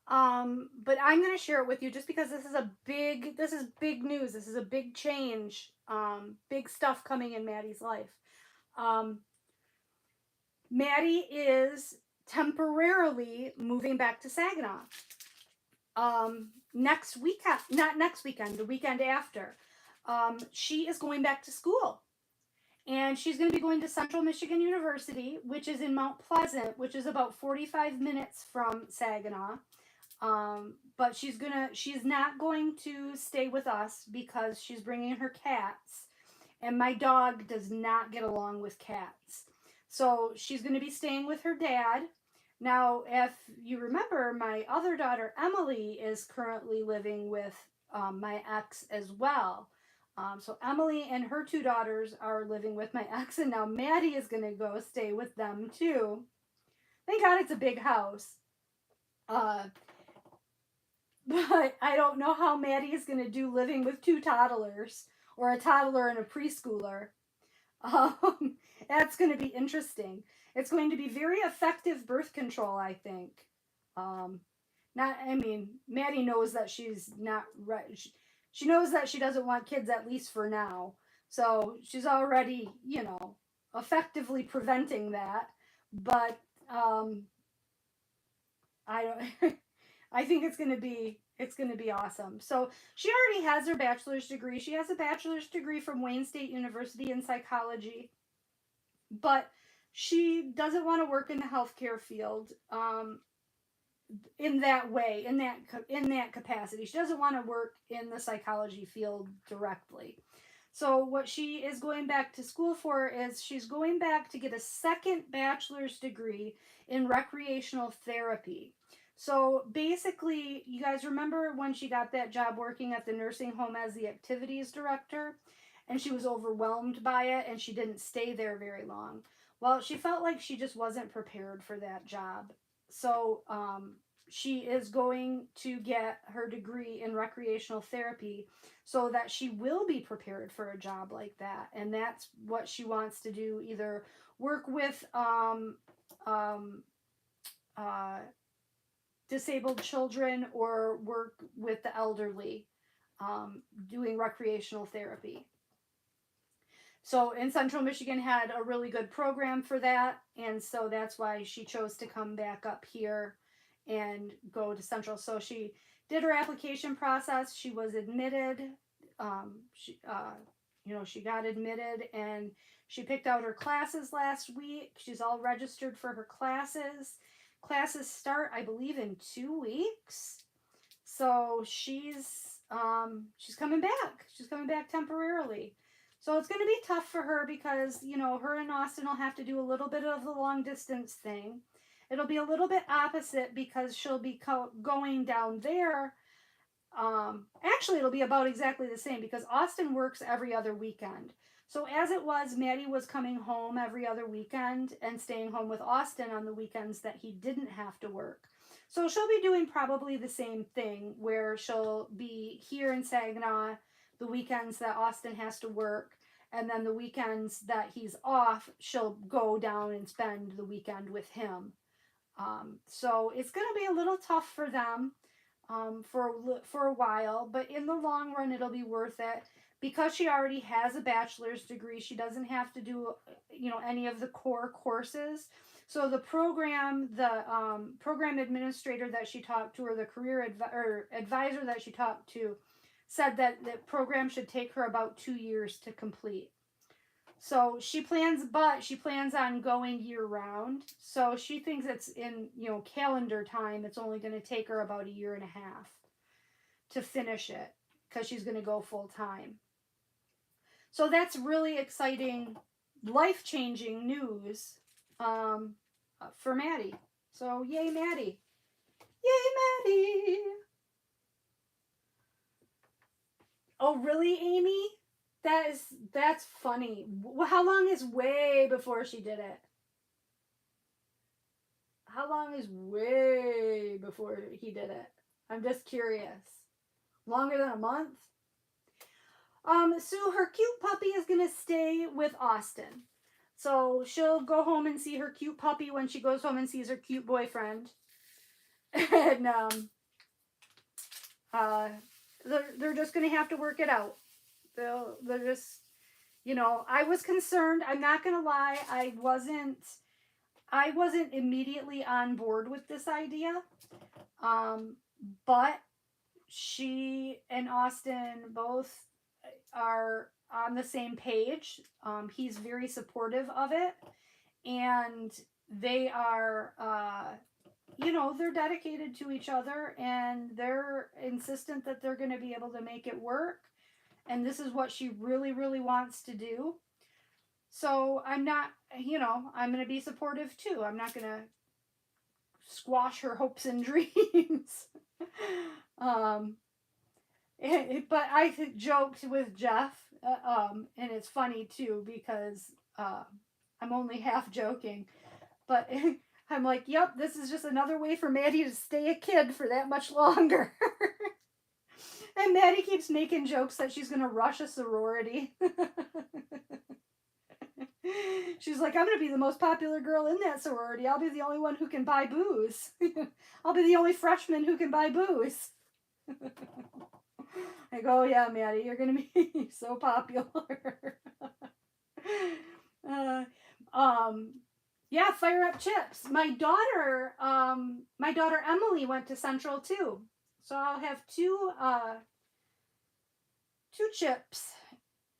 But I'm going to share it with you just because this is big news. This is a big change. Big stuff coming in Maddie's life. Maddie is temporarily moving back to Saginaw. Next weekend, not next weekend, the weekend after. She is going back to school. And she's going to be going to Central Michigan University, which is in Mount Pleasant, which is about 45 minutes from Saginaw. But she's not going to stay with us because she's bringing her cats. And my dog does not get along with cats. So she's going to be staying with her dad. Now, if you remember, my other daughter, Emily, is currently living with my ex as well. So Emily and her two daughters are living with my ex, and now Maddie is going to go stay with them too. Thank God it's a big house. But I don't know how Maddie is going to do living with two toddlers, or a toddler and a preschooler. That's going to be interesting. It's going to be very effective birth control, I think. Maddie knows that she's not right. She knows that she doesn't want kids, at least for now. So she's already, effectively preventing that. But I don't. I think it's gonna be awesome. So she already has her bachelor's degree. She has a bachelor's degree from Wayne State University in psychology, but she doesn't want to work in the healthcare field. In that way, in that capacity. She doesn't want to work in the psychology field directly. So what she is going back to school for is she's going back to get a second bachelor's degree in recreational therapy. So basically, you guys remember when she got that job working at the nursing home as the activities director, and she was overwhelmed by it and she didn't stay there very long. Well, she felt like she just wasn't prepared for that job. So she is going to get her degree in recreational therapy so that she will be prepared for a job like that. And that's what she wants to do, either work with um, uh, disabled children or work with the elderly, doing recreational therapy. So in Central Michigan had a really good program for that, and so that's why she chose to come back up here and go to Central. So she did her application process. She was admitted. She got admitted, and she picked out her classes last week. She's all registered for her classes. Classes start, I believe, in 2 weeks. So she's coming back. She's coming back temporarily. So it's going to be tough for her because, her and Austin will have to do a little bit of the long distance thing. It'll be a little bit opposite because she'll be going down there. Actually, it'll be about exactly the same because Austin works every other weekend. So as it was, Maddie was coming home every other weekend and staying home with Austin on the weekends that he didn't have to work. So she'll be doing probably the same thing where she'll be here in Saginaw the weekends that Austin has to work, and then the weekends that he's off, she'll go down and spend the weekend with him. So it's going to be a little tough for them for a while, but in the long run, it'll be worth it. Because she already has a bachelor's degree, she doesn't have to do, any of the core courses. So the program administrator that she talked to, or the career advisor that she talked to, said that the program should take her about 2 years to complete. So she plans on going year round. So she thinks it's in, calendar time, it's only going to take her about 1.5 years to finish it because she's going to go full time. So that's really exciting, life-changing news for Maddie. So yay, Maddie. Yay, Maddie. Oh, really, Amy? That's funny. How long is way before she did it? How long is way before he did it? I'm just curious. Longer than a month? So her cute puppy is gonna stay with Austin. So she'll go home and see her cute puppy when she goes home and sees her cute boyfriend. And they're just gonna have to work it out. They're just, I was concerned. I'm not gonna lie. I wasn't immediately on board with this idea. But she and Austin both are on the same page. He's very supportive of it, and they are, they're dedicated to each other, and they're insistent that they're going to be able to make it work. And this is what she really, really wants to do. So I'm not, I'm going to be supportive too. I'm not going to squash her hopes and dreams. But I joked with Jeff, and it's funny too because I'm only half joking. But I'm like, yep, this is just another way for Maddie to stay a kid for that much longer. And Maddie keeps making jokes that she's going to rush a sorority. She's like, I'm going to be the most popular girl in that sorority. I'll be the only one who can buy booze. I'll be the only freshman who can buy booze. I go, oh, yeah, Maddie, you're going to be so popular. Yeah, fire up chips. My daughter Emily went to Central too. So I'll have two chips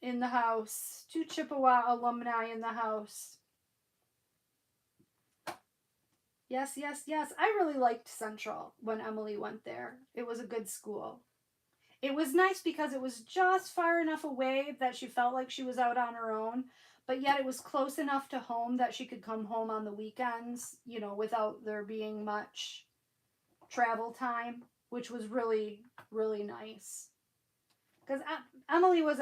in the house. 2 Chippewa alumni in the house. Yes, yes, yes. I really liked Central when Emily went there. It was a good school. It was nice because it was just far enough away that she felt like she was out on her own, but yet it was close enough to home that she could come home on the weekends, without there being much travel time, which was really, really nice. Because Emily was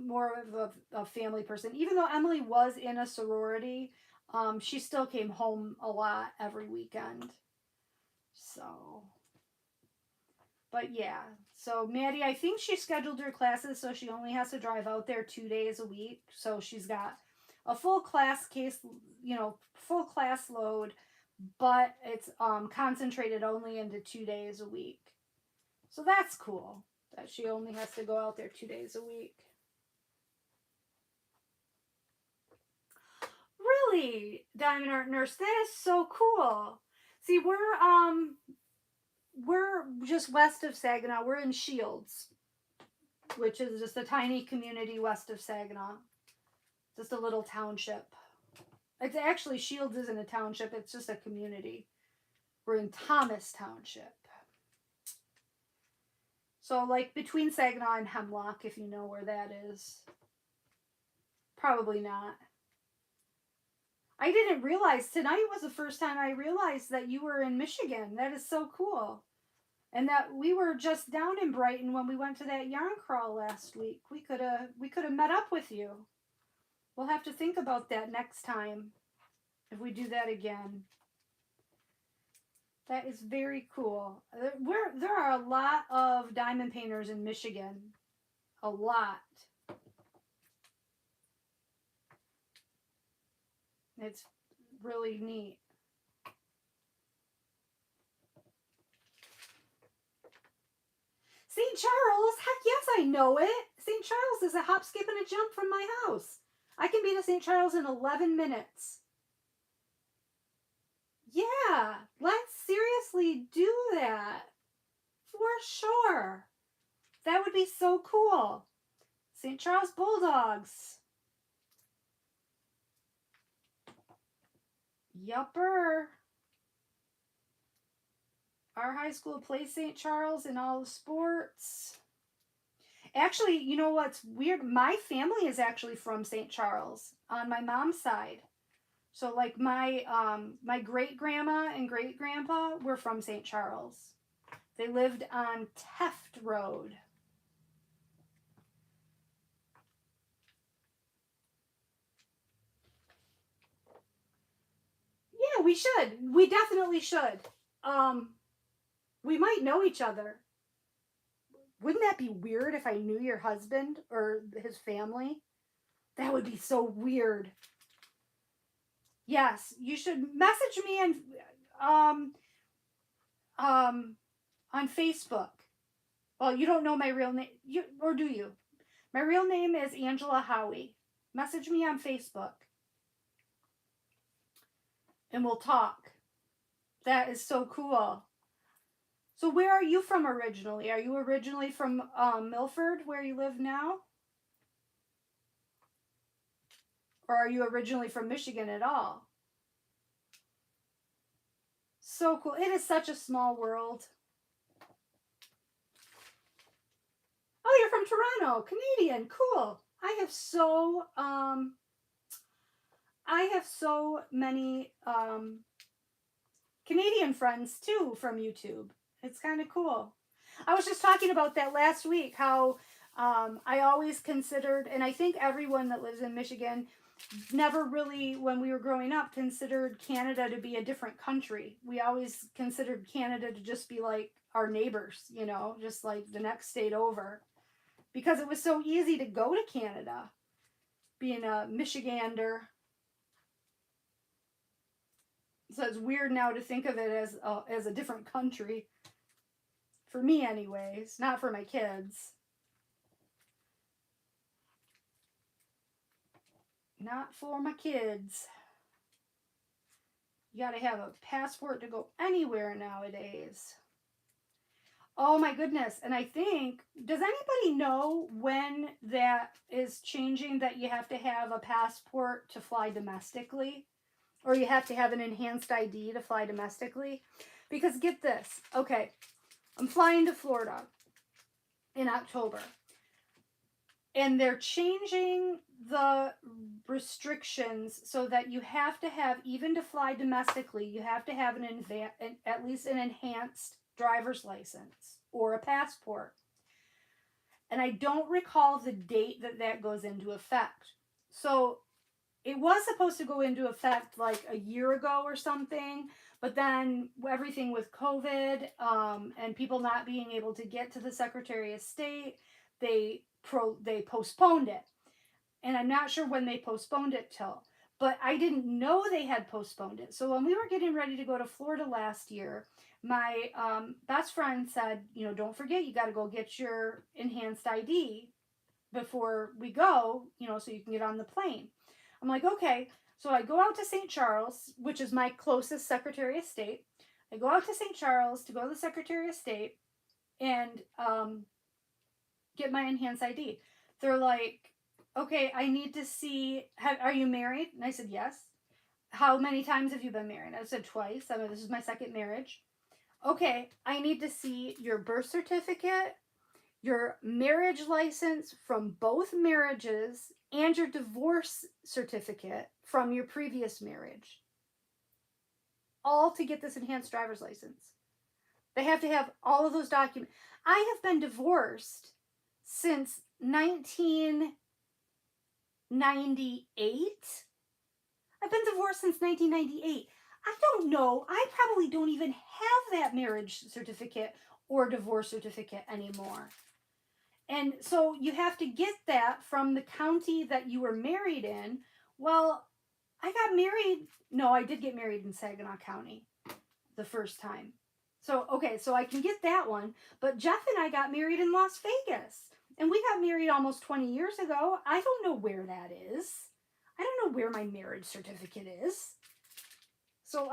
more of a family person. Even though Emily was in a sorority, she still came home a lot every weekend. So, but yeah. So Maddie, I think she scheduled her classes so she only has to drive out there 2 days a week. So she's got a full class case, full class load, but it's concentrated only into 2 days a week. So that's cool that she only has to go out there 2 days a week. Really, Diamond Art Nurse, that is so cool. See, we're just west of Saginaw. We're in Shields, which is just a tiny community west of Saginaw. Just a little township. It's actually, Shields isn't a township, it's just a community. We're in Thomas Township. So, like, between Saginaw and Hemlock, if you know where that is. Probably not. I didn't realize, tonight was the first time I realized that you were in Michigan. That is so cool. And that we were just down in Brighton when we went to that yarn crawl last week. We could have met up with you. We'll have to think about that next time if we do that again. That is very cool. There are a lot of diamond painters in Michigan. A lot. It's really neat. St. Charles? Heck yes, I know it. St. Charles is a hop, skip, and a jump from my house. I can be to St. Charles in 11 minutes. Yeah, let's seriously do that. For sure. That would be so cool. St. Charles Bulldogs. Yupper. Our high school plays St. Charles in all the sports. Actually, you know what's weird? My family is actually from St. Charles on my mom's side. So, like, my great grandma and great grandpa were from St. Charles. They lived on Teft Road. Yeah, we should. We definitely should. We might know each other. Wouldn't that be weird if I knew your husband or his family? That would be so weird. Yes, you should message me on Facebook. Well, you don't know my real name, or do you? My real name is Angela Howie. Message me on Facebook, and we'll talk. That is so cool. So where are you from originally? Are you originally from Milford, where you live now? Or are you originally from Michigan at all? So cool. It is such a small world. Oh, you're from Toronto. Canadian. Cool. I have so many Canadian friends too from YouTube. It's kind of cool. I was just talking about that last week, how I always considered, and I think everyone that lives in Michigan never really, when we were growing up, considered Canada to be a different country. We always considered Canada to just be like our neighbors, just like the next state over. Because it was so easy to go to Canada, being a Michigander. So it's weird now to think of it as a different country. For me anyways, not for my kids. Not for my kids. You gotta have a passport to go anywhere nowadays. Oh my goodness. And I think, does anybody know when that is changing, that you have to have a passport to fly domestically? Or you have to have an enhanced ID to fly domestically? Because get this. Okay, I'm flying to Florida in October. And they're changing the restrictions so that you have to have, even to fly domestically, you have to have at least an enhanced driver's license or a passport. And I don't recall the date that goes into effect. So it was supposed to go into effect like a year ago or something, But then everything with COVID, and people not being able to get to the Secretary of State, they postponed it. And I'm not sure when they postponed it till. But I didn't know they had postponed it. So when we were getting ready to go to Florida last year, my best friend said, don't forget, you got to go get your enhanced ID before we go, so you can get on the plane. I'm like, okay. So I go out to St. Charles, which is my closest Secretary of State. I go out to St. Charles to go to the Secretary of State and get my enhanced ID. They're like, okay, I need to see, are you married? And I said, yes. How many times have you been married? I said twice. I mean, this is my second marriage. Okay, I need to see your birth certificate, your marriage license from both marriages, and your divorce certificate from your previous marriage. All to get this enhanced driver's license. They have to have all of those documents. I have been divorced since 1998. I've been divorced since 1998. I don't know. I probably don't even have that marriage certificate or divorce certificate anymore. And so you have to get that from the county that you were married in. Well, I got married. No, I did get married in Saginaw County the first time. So, okay, so I can get that one. But Jeff and I got married in Las Vegas. And we got married almost 20 years ago. I don't know where that is. I don't know where my marriage certificate is. So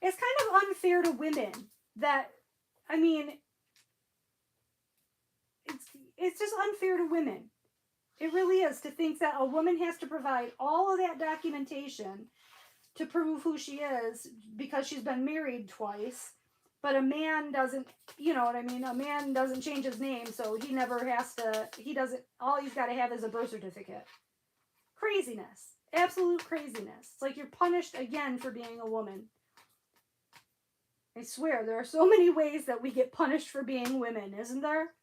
it's kind of unfair to women that, I mean, it's just unfair to women. It really is, to think that a woman has to provide all of that documentation to prove who she is because she's been married twice, but a man doesn't, you know what I mean? A man doesn't change his name, so he never has to, all he's got to have is a birth certificate. Craziness. Absolute craziness. It's like you're punished again for being a woman. I swear, there are so many ways that we get punished for being women, isn't there?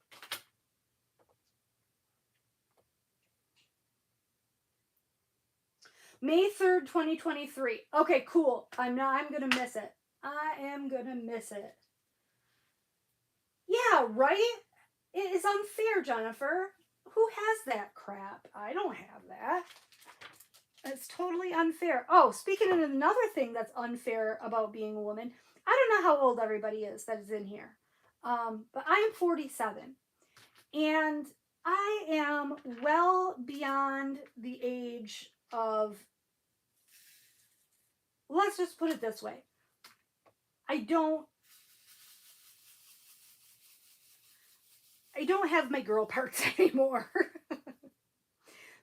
May 3rd, 2023. Okay, cool. I'm going to miss it. I am going to miss it. Yeah, right? It is unfair, Jennifer. Who has that crap? I don't have that. It's totally unfair. Oh, speaking of another thing that's unfair about being a woman, I don't know how old everybody is that is in here. But I am 47. And I am well beyond the age of, let's just put it this way. I don't have my girl parts anymore.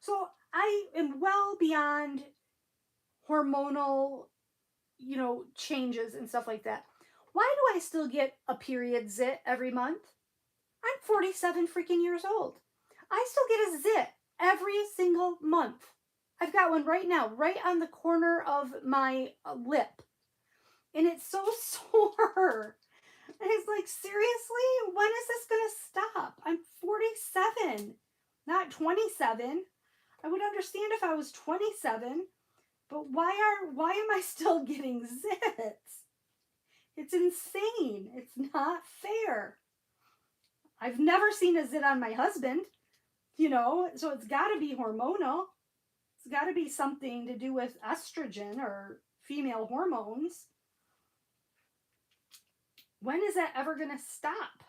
So I am well beyond hormonal, changes and stuff like that. Why do I still get a period zit every month? I'm 47 freaking years old. I still get a zit every single month. I've got one right now, right on the corner of my lip. And it's so sore. And it's like, seriously? When is this going to stop? I'm 47, not 27. I would understand if I was 27, but why am I still getting zits? It's insane. It's not fair. I've never seen a zit on my husband, so it's got to be hormonal. It's got to be something to do with estrogen or female hormones. When is that ever going to stop?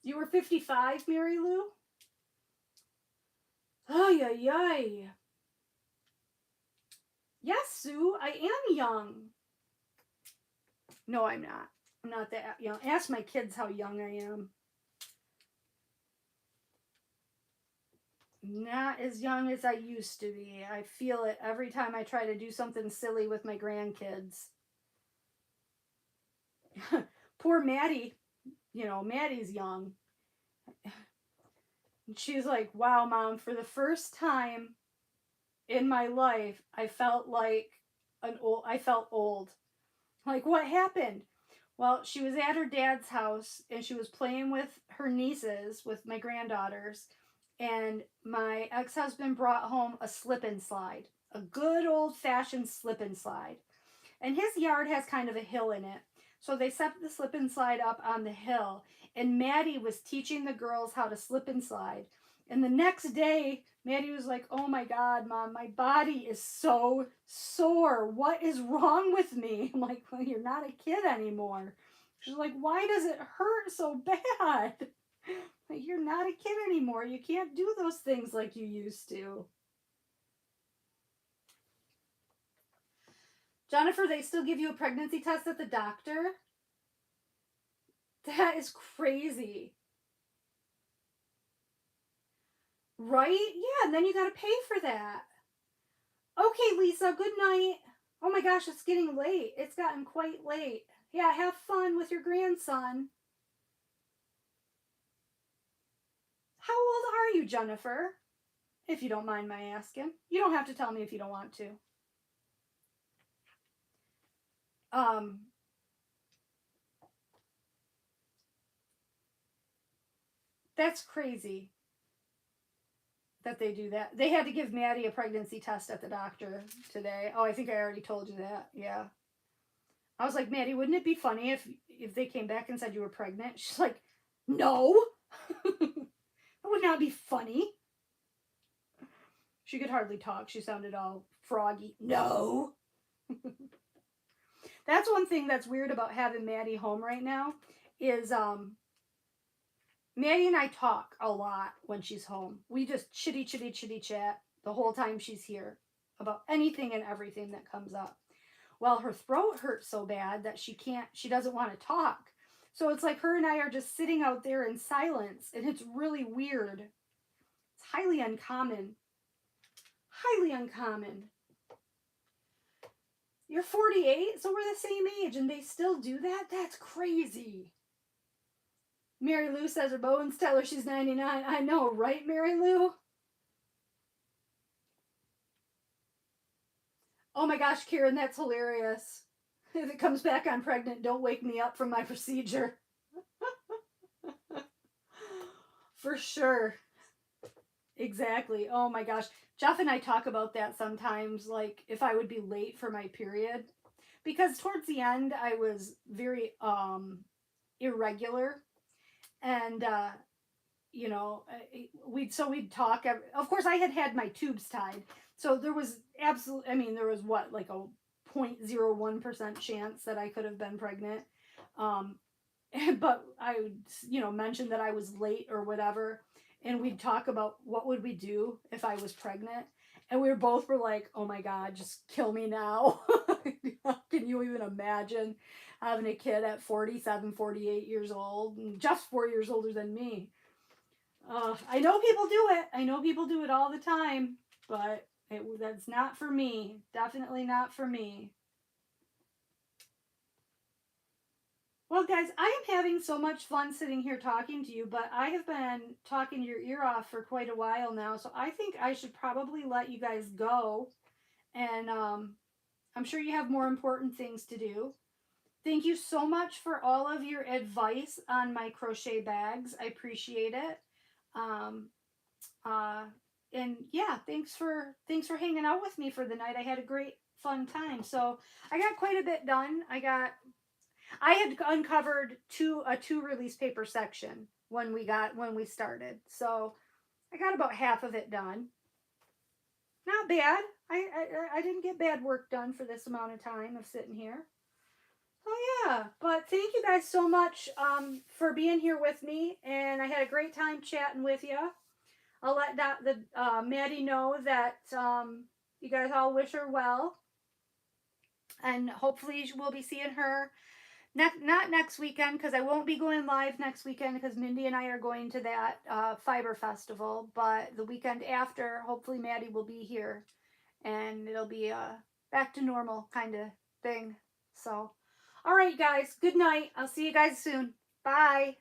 You were 55, Mary Lou? Ay, ay, ay. Yes, Sue, I am young. No, I'm not. I'm not that young. Ask my kids how young I am. Not as young as I used to be. I feel it every time I try to do something silly with my grandkids. Poor Maddie. Maddie's young. She's like, wow, Mom, for the first time in my life, I felt like I felt old. Like, what happened? Well, she was at her dad's house and she was playing with her nieces, with my granddaughters, and my ex-husband brought home a slip and slide, a good old-fashioned slip and slide. And his yard has kind of a hill in it. So they set the slip and slide up on the hill, and Maddie was teaching the girls how to slip and slide. And the next day, Maddie was like, "Oh my God, Mom, my body is so sore. What is wrong with me?" I'm like, "Well, you're not a kid anymore." She's like, "Why does it hurt so bad?" Like, "You're not a kid anymore. You can't do those things like you used to." Jennifer, they still give you a pregnancy test at the doctor? That is crazy. Right? Yeah, and then you got to pay for that. Okay, Lisa, good night. Oh my gosh, it's getting late. It's gotten quite late. Yeah, have fun with your grandson. How old are you, Jennifer? If you don't mind my asking. You don't have to tell me if you don't want to. Um, that's crazy that they do that. They had to give Maddie a pregnancy test at the doctor today. Oh, I think I already told you that. Yeah. I was like, "Maddie, wouldn't it be funny if they came back and said you were pregnant?" She's like, "No." That would not be funny. She could hardly talk. She sounded all froggy. "No." That's one thing that's weird about having Maddie home right now is Maddie and I talk a lot when she's home. We just chitty chat the whole time she's here about anything and everything that comes up. Well, her throat hurts so bad that she doesn't want to talk. So it's like her and I are just sitting out there in silence, and it's really weird. It's highly uncommon. Highly uncommon. You're 48, so we're the same age, and they still do that? That's crazy. Mary Lou says her bones tell her she's 99. I know, right, Mary Lou? Oh my gosh, Karen, that's hilarious. If it comes back on pregnant, don't wake me up from my procedure. For sure. Exactly. Oh my gosh. Jeff and I talk about that sometimes, like if I would be late for my period. Because towards the end I was very irregular, and we'd talk of course I had my tubes tied. So there was absolutely, I mean, there was what, like a 0.01% chance that I could have been pregnant. Um but I would, mention that I was late or whatever, and we'd talk about what would we do if I was pregnant, and we were like, "Oh my God, just kill me now." Can you even imagine having a kid at 47, 48 years old, and just 4 years older than me? I know people do it. I know people do it all the time, but that's not for me. Definitely not for me. Well, guys, I am having so much fun sitting here talking to you, but I have been talking your ear off for quite a while now, so I think I should probably let you guys go. And I'm sure you have more important things to do. Thank you so much for all of your advice on my crochet bags. I appreciate it. Um, uh, and yeah, thanks for hanging out with me for the night. I had a great fun time. So I got quite a bit done. I had uncovered a two release paper section when we started. So I got about half of it done. Not bad. I didn't get bad work done for this amount of time of sitting here. Oh yeah, but thank you guys so much for being here with me, and I had a great time chatting with you. I'll let Maddie know that you guys all wish her well, and hopefully we'll be seeing her not next weekend, because I won't be going live next weekend because Mindy and I are going to that fiber festival. But the weekend after, hopefully Maddie will be here, and it'll be a back to normal kind of thing. So, all right, guys. Good night. I'll see you guys soon. Bye.